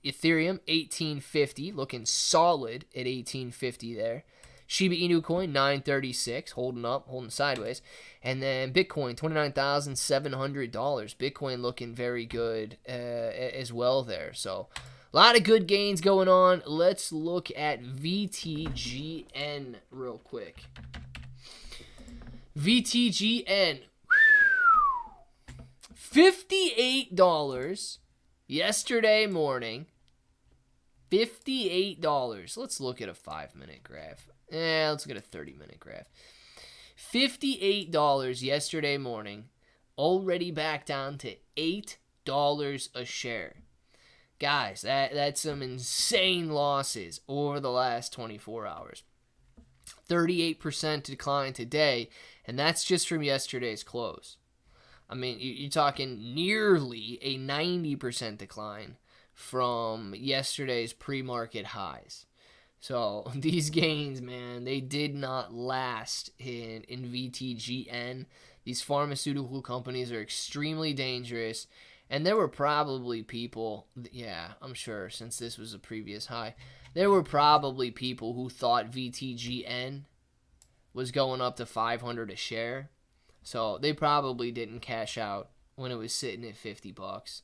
Ethereum 1850, looking solid at 1850 there. Shiba Inu coin 936, holding up, holding sideways. And then Bitcoin $29,700. Bitcoin looking very good as well there. So a lot of good gains going on. Let's look at VTGN real quick. VTGN, $58 yesterday morning. $58. Let's look at a 5-minute graph. Let's look at a 30-minute graph. $58 yesterday morning. Already back down to $8 a share. Guys, that's some insane losses over the last 24 hours. 38% decline today, and that's just from yesterday's close. I mean, you're talking nearly a 90% decline from yesterday's pre-market highs. So these gains, man, they did not last in VTGN. These pharmaceutical companies are extremely dangerous. And there were probably people, yeah, I'm sure, since this was a previous high, there were probably people who thought VTGN was going up to 500 a share. So they probably didn't cash out when it was sitting at $50.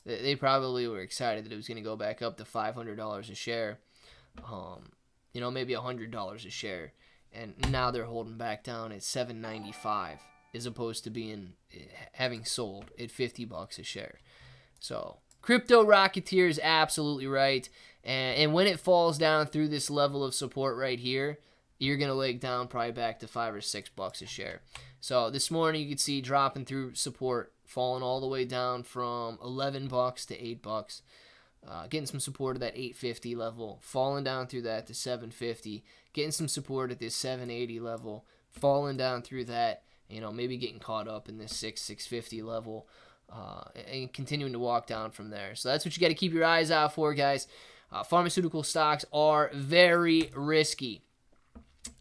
They probably were excited that it was going to go back up to $500 a share. Maybe $100 a share. And now they're holding back down at $7.95 as opposed to having sold at $50 a share. So Crypto Rocketeer is absolutely right. And when it falls down through this level of support right here, you're going to leg down probably back to $5 or $6 a share. So this morning you could see dropping through support, falling all the way down from $11 to $8. Getting some support at that $8.50 level, falling down through that to $7.50, getting some support at this $7.80 level, falling down through that, maybe getting caught up in this $6.50 level, and continuing to walk down from there. So that's what you got to keep your eyes out for, guys. Pharmaceutical stocks are very risky.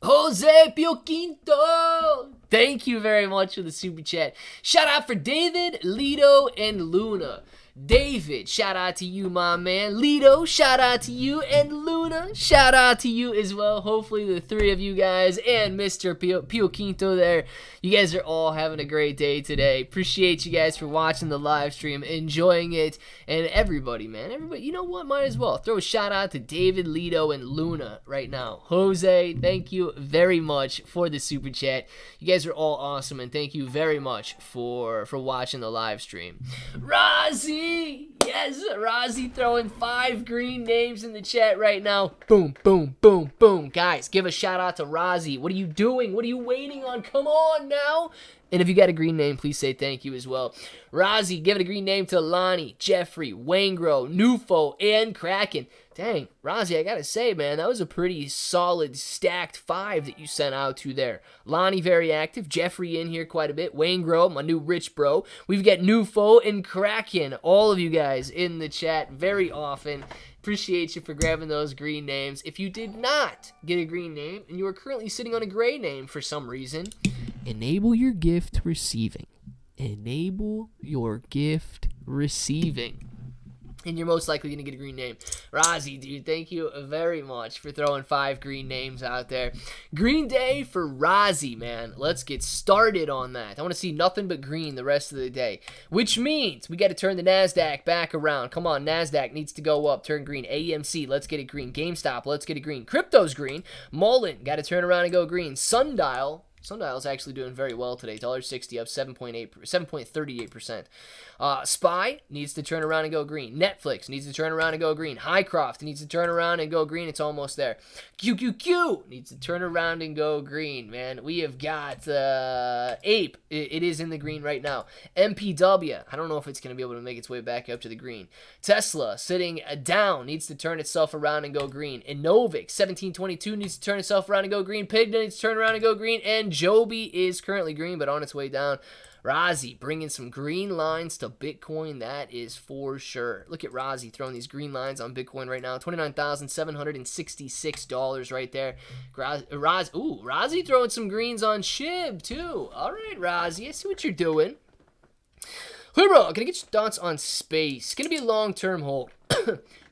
Jose Pio Quinto, thank you very much for the super chat. Shout out for David, Lido, and Luna. David, shout out to you, my man. Lido, shout out to you. And Luna, Luna, shout out to you as well. Hopefully the three of you guys and Mr. Pio Quinto there, you guys are all having a great day today. Appreciate you guys for watching the live stream, enjoying it, and everybody, man, everybody, you know what, might as well throw a shout out to David, Lito, and Luna right now. Jose, thank you very much for the super chat. You guys are all awesome, and thank you very much for watching the live stream. Rozzy, yes, Rozzy throwing 5 green names in the chat right now. Boom, boom, boom, boom. Guys, give a shout out to Rozzy. What are you doing? What are you waiting on? Come on now. And if you got a green name, please say thank you as well. Rozzy, give it a green name to Lonnie, Jeffrey, Wangro, Nufo, and Kraken. Dang, Rozzy, I gotta say, man, that was a pretty solid stacked 5 that you sent out to there. Lonnie, very active. Jeffrey in here quite a bit. Wangro, my new rich bro. We've got Nufo and Kraken. All of you guys in the chat very often. Appreciate you for grabbing those green names. If you did not get a green name and you are currently sitting on a gray name for some reason, enable your gift receiving. Enable your gift receiving. And you're most likely going to get a green name. Rozzy, dude, thank you very much for throwing 5 green names out there. Green day for Rozzy, man. Let's get started on that. I want to see nothing but green the rest of the day, which means we got to turn the NASDAQ back around. Come on, NASDAQ needs to go up. Turn green. AMC, let's get it green. GameStop, let's get it green. Crypto's green. Mullen, got to turn around and go green. Sundial's actually doing very well today. $1.60 up 7.38%. SPY needs to turn around and go green. Netflix needs to turn around and go green. Highcroft needs to turn around and go green. It's almost there. QQQ needs to turn around and go green, man. We have got Ape. It is in the green right now. MPW. I don't know if it's going to be able to make its way back up to the green. Tesla sitting down needs to turn itself around and go green. Innovic 1722 needs to turn itself around and go green. Pig needs to turn around and go green. And Joby is currently green, but on its way down. Rozzy bringing some green lines to Bitcoin, that is for sure. Look at Rozzy throwing these green lines on Bitcoin right now. $29,766 right there. Rozzy throwing some greens on Shib too. All right, Rozzy, I see what you're doing. Bro, can I get your thoughts on space? Gonna be a long-term hold.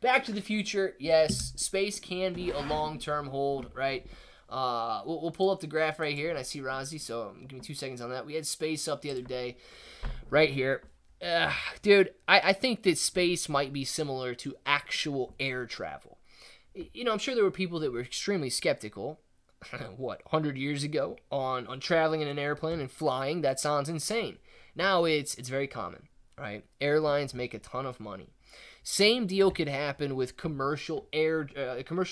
Back to the future, yes, space can be a long-term hold, right? We'll pull up the graph right here, and I see Rozzy, so give me 2 seconds on that. We had space up the other day, right here. Dude, I think that space might be similar to actual air travel. You know, I'm sure there were people that were extremely skeptical, 100 years ago, on traveling in an airplane and flying. That sounds insane. Now it's very common, right? Airlines make a ton of money. Same deal could happen with commercial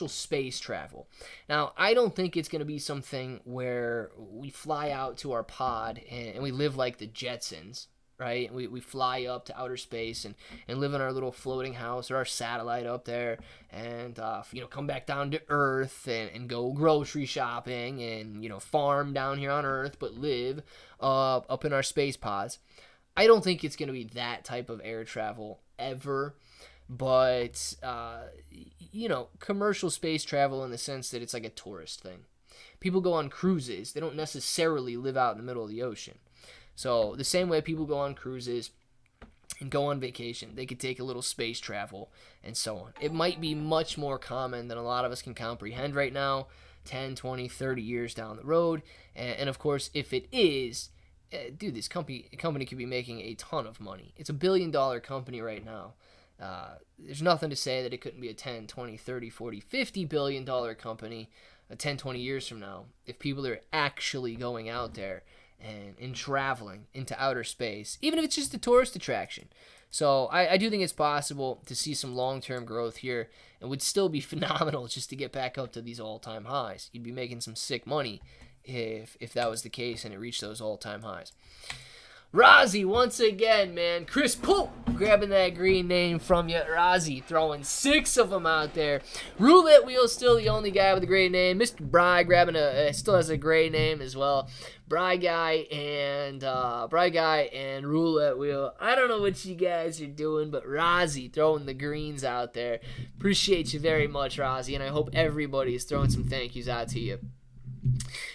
space travel. Now, I don't think it's going to be something where we fly out to our pod and we live like the Jetsons, right? We fly up to outer space and live in our little floating house or our satellite up there and, come back down to Earth and go grocery shopping and, farm down here on Earth, but live up in our space pods. I don't think it's going to be that type of air travel ever. But, commercial space travel in the sense that it's like a tourist thing. People go on cruises. They don't necessarily live out in the middle of the ocean. So the same way people go on cruises and go on vacation, they could take a little space travel and so on. It might be much more common than a lot of us can comprehend right now, 10, 20, 30 years down the road. And of course, if it is, dude, this company could be making a ton of money. It's $1 billion company right now. There's nothing to say that it couldn't be a 10, 20, 30, 40, $50 billion company 10, 20 years from now if people are actually going out there and traveling into outer space, even if it's just a tourist attraction. So I do think it's possible to see some long-term growth here and would still be phenomenal just to get back up to these all-time highs. You'd be making some sick money if that was the case and it reached those all-time highs. Rozzy, once again, man. Chris Pope grabbing that green name from you. Rozzy throwing 6 of them out there. Roulette Wheel still the only guy with a great name. Mr. Bry grabbing still has a great name as well. Bry Guy and Roulette Wheel. I don't know what you guys are doing, but Rozzy throwing the greens out there. Appreciate you very much, Rozzy, and I hope everybody is throwing some thank yous out to you.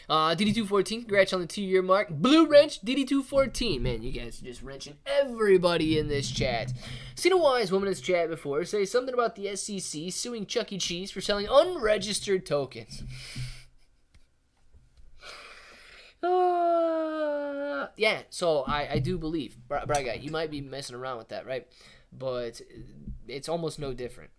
DD214, congrats on the 2-year mark. Blue Wrench, DD214. Man, you guys are just wrenching everybody in this chat. Seen a wise woman in this chat before say something about the SEC suing Chuck E. Cheese for selling unregistered tokens. Yeah, so I do believe, Braga, you might be messing around with that, right? But it's almost no different.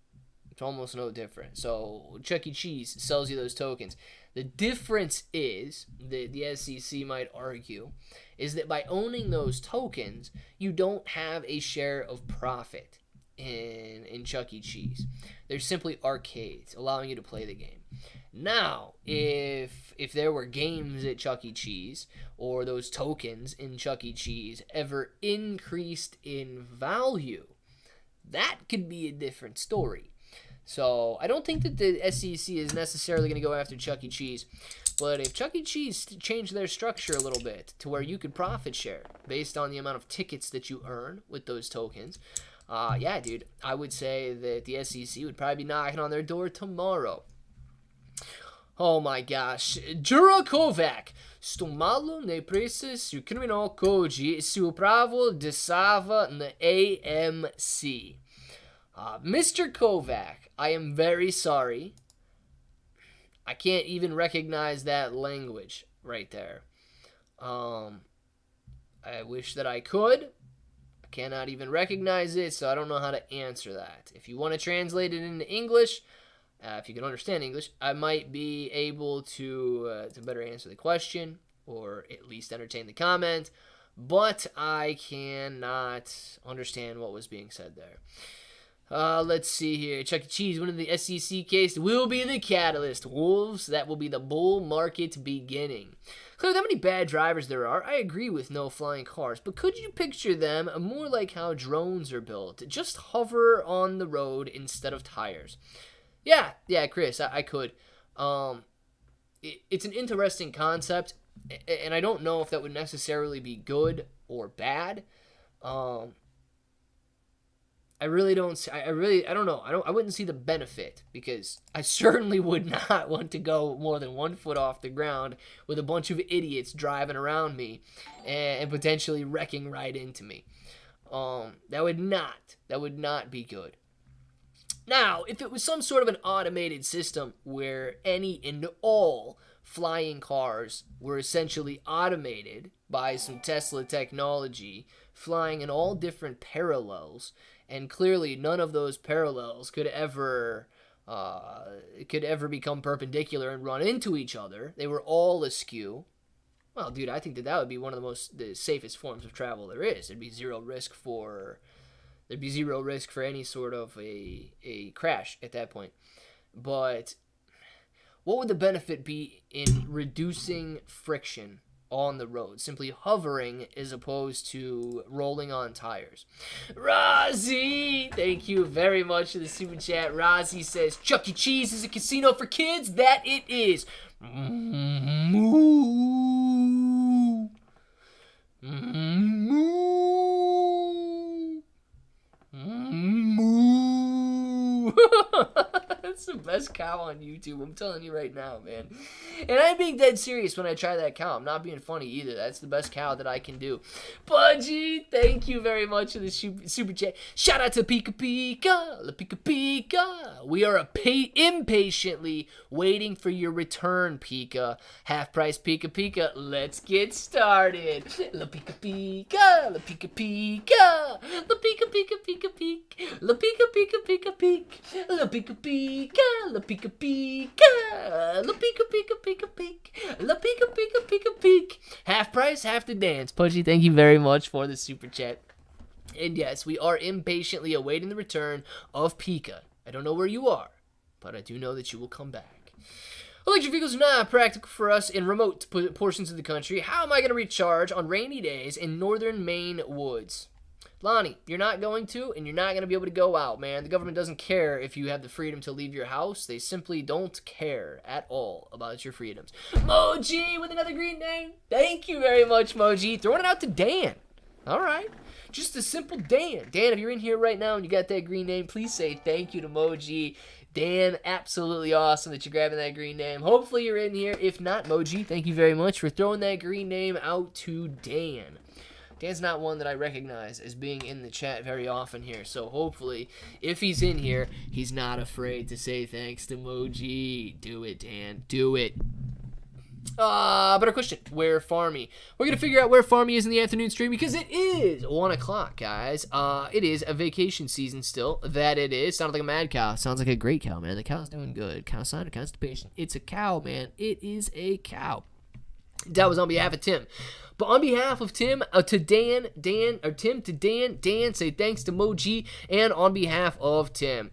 It's almost no different. So Chuck E. Cheese sells you those tokens. The difference is, the SEC might argue, is that by owning those tokens, you don't have a share of profit in Chuck E. Cheese. They're simply arcades, allowing you to play the game. Now, if there were games at Chuck E. Cheese, or those tokens in Chuck E. Cheese ever increased in value, that could be a different story. So I don't think that the SEC is necessarily going to go after Chuck E. Cheese, but if Chuck E. Cheese changed their structure a little bit to where you could profit share based on the amount of tickets that you earn with those tokens, yeah, dude, I would say that the SEC would probably be knocking on their door tomorrow. Oh my gosh, Jura Kovac, sto malo ne prese su criminal koji su pravo desava na AMC. Mr. Kovac, I am very sorry. I can't even recognize that language right there. I wish that I could. I cannot even recognize it, so I don't know how to answer that. If you want to translate it into English, if you can understand English, I might be able to better answer the question, or at least entertain the comment, but I cannot understand what was being said there. Let's see here. Chuck E. Cheese winning the SEC case will be the catalyst. Wolves, that will be the bull market beginning. Clearly, how many bad drivers there are, I agree with no flying cars, but could you picture them more like how drones are built? Just hover on the road instead of tires. Yeah, Chris, I could. It's an interesting concept, and I don't know if that would necessarily be good or bad. I really don't. I don't know. I wouldn't see the benefit, because I certainly would not want to go more than 1 foot off the ground with a bunch of idiots driving around me and potentially wrecking right into me. That would not be good. Now, if it was some sort of an automated system where any and all flying cars were essentially automated by some Tesla technology, flying in all different parallels, and clearly none of those parallels could ever become perpendicular and run into each other. They were all askew. Well, dude, I think that would be one of the safest forms of travel there is. There'd be zero risk for any sort of a crash at that point. But what would the benefit be in reducing friction on the road, simply hovering as opposed to rolling on tires? Rozzy, thank you very much for the super chat. Rozzy says, Chuck E. Cheese is a casino for kids. That it is. Moo. Moo. Moo. That's the best cow on YouTube. I'm telling you right now, man. And I'm being dead serious when I try that cow. I'm not being funny either. That's the best cow that I can do. Pudgy, thank you very much for the super chat. Shout out to Pika Pika, La Pika Pika. We are impatiently waiting for your return, Pika. Half price Pika Pika. Let's get started. La Pika Pika, La Pika Pika, La Pika Pika Pika Peek, La Pika Pika Pika Peek, La Pika Pika. La Pika Pika, La Pika Pika Pika Peek, La Pika Pika Pika Peek. Half price, half the dance. Pudgy, thank you very much for the super chat. And yes, we are impatiently awaiting the return of Pika. I don't know where you are, but I do know that you will come back. Electric vehicles are not practical for us in remote portions of the country. How am I going to recharge on rainy days in northern Maine woods? Lonnie, you're not going to, and you're not going to be able to go out, man. The government doesn't care if you have the freedom to leave your house. They simply don't care at all about your freedoms. Moji with another green name. Thank you very much, Moji. Throwing it out to Dan. All right. Just a simple Dan. Dan, if you're in here right now and you got that green name, please say thank you to Moji. Dan, absolutely awesome that you're grabbing that green name. Hopefully you're in here. If not, Moji, thank you very much for throwing that green name out to Dan. Dan's not one that I recognize as being in the chat very often here, so hopefully, if he's in here, he's not afraid to say thanks to Moji. Do it, Dan. Do it. But a question, where Farmy? We're going to figure out where Farmy is in the afternoon stream because it is 1 o'clock, guys. It is a vacation season still, that it is. Sounds like a mad cow. Sounds like a great cow, man. The cow's doing good. Cow sign of constipation. It's a cow, man. It is a cow. That was on behalf of Tim. But on behalf of Tim to Dan, Tim to Dan, say thanks to Moji, and on behalf of Tim,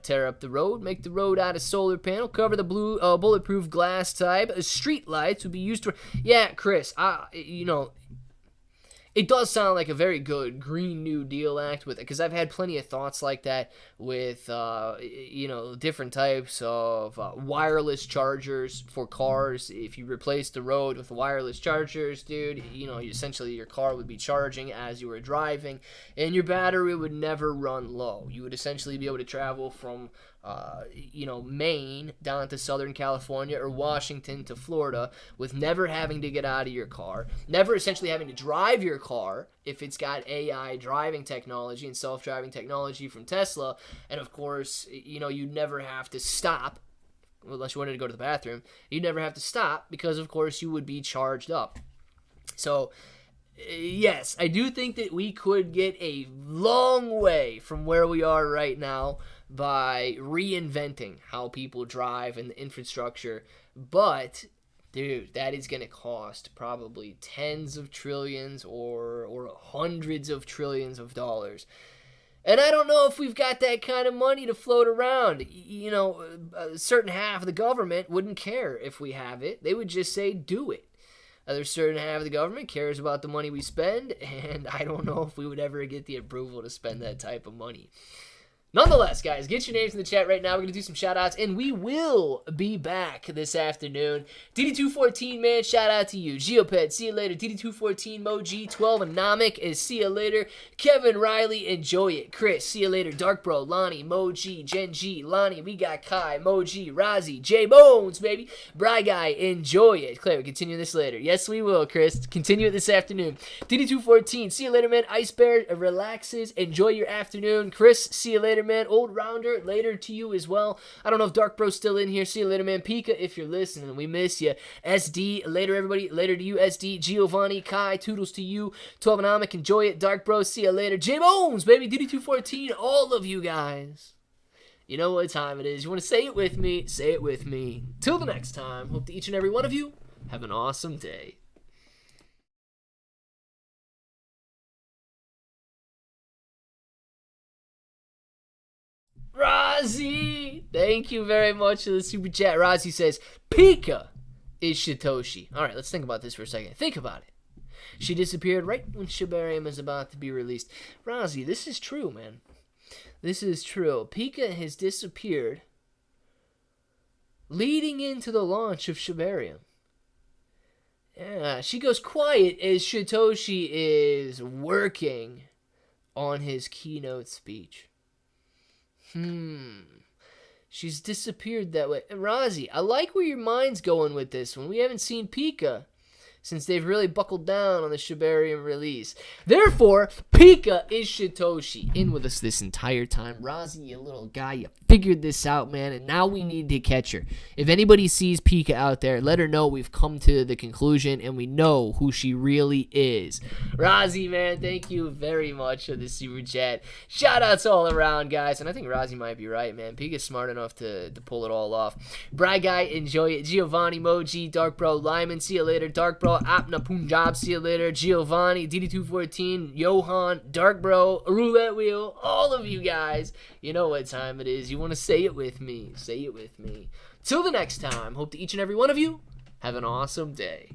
tear up the road, make the road out of solar panel, cover the blue bulletproof glass type, street lights would be used for, yeah, Chris, it does sound like a very good Green New Deal act with it, because I've had plenty of thoughts like that with, different types of wireless chargers for cars. If you replace the road with wireless chargers, dude, essentially your car would be charging as you were driving, and your battery would never run low. You would essentially be able to travel from Maine down to Southern California or Washington to Florida with never having to get out of your car, never essentially having to drive your car if it's got AI driving technology and self-driving technology from Tesla. And of course, you'd never have to stop unless you wanted to go to the bathroom. You'd never have to stop because, of course, you would be charged up. So, yes, I do think that we could get a long way from where we are right now by reinventing how people drive and the infrastructure. But, dude, that is going to cost probably tens of trillions or hundreds of trillions of dollars. And I don't know if we've got that kind of money to float around. A certain half of the government wouldn't care if we have it. They would just say, do it. Other certain half of the government cares about the money we spend, and I don't know if we would ever get the approval to spend that type of money. Nonetheless, guys, get your names in the chat right now. We're going to do some shout-outs, and we will be back this afternoon. DD214, man, shout-out to you. Geoped, see you later. DD214, Moji, 12, Anomic is see you later. Kevin Riley, enjoy it. Chris, see you later. Dark Bro, Lonnie, Moji, Gen G, Lonnie, we got Kai, Moji, Rozzy, J Bones, baby. Bry Guy, enjoy it. Claire, we continue this later. Yes, we will, Chris. Continue it this afternoon. DD214, see you later, man. Ice Bear relaxes. Enjoy your afternoon. Chris, see you later, man. Old Rounder, later to you as well. I don't know if Dark Bro's still in here. See you later, man. Pika, if you're listening, we miss you. SD, later, everybody. Later to you, SD. Giovanni, Kai, Toodles to you. 12 Anomic, enjoy it. Dark Bro, see you later. J Bones, baby. DD214, all of you guys. You know what time it is. You want to say it with me? Say it with me. Till the next time, hope that each and every one of you have an awesome day. Rozzy, thank you very much for the super chat. Rozzy says, Pika is Shitoshi. All right, let's think about this for a second. Think about it. She disappeared right when Shibarium is about to be released. Rozzy, this is true, man. This is true. Pika has disappeared leading into the launch of Shibarium. Yeah, she goes quiet as Shitoshi is working on his keynote speech. She's disappeared that way. Rozzy, I like where your mind's going with this one. We haven't seen Pika since they've really buckled down on the Shibarium release. Therefore, Pika is Shitoshi. In with us this entire time. Rozzy, you little guy, you figured this out, man, and now we need to catch her. If anybody sees Pika out there, let her know we've come to the conclusion and we know who she really is. Rozzy, man, thank you very much for the super chat. Shout-outs all around, guys, and I think Rozzy might be right, man. Pika's smart enough to pull it all off. Bry Guy, enjoy it. Giovanni, Moji, Dark Bro, Lyman, see you later. Dark Bro, Apna Punjab, see you later. Giovanni, DD214, Johan, Dark Bro, Roulette Wheel, all of you guys. You know what time it is. You want to say it with me. Say it with me. Till the next time, hope that each and every one of you have an awesome day.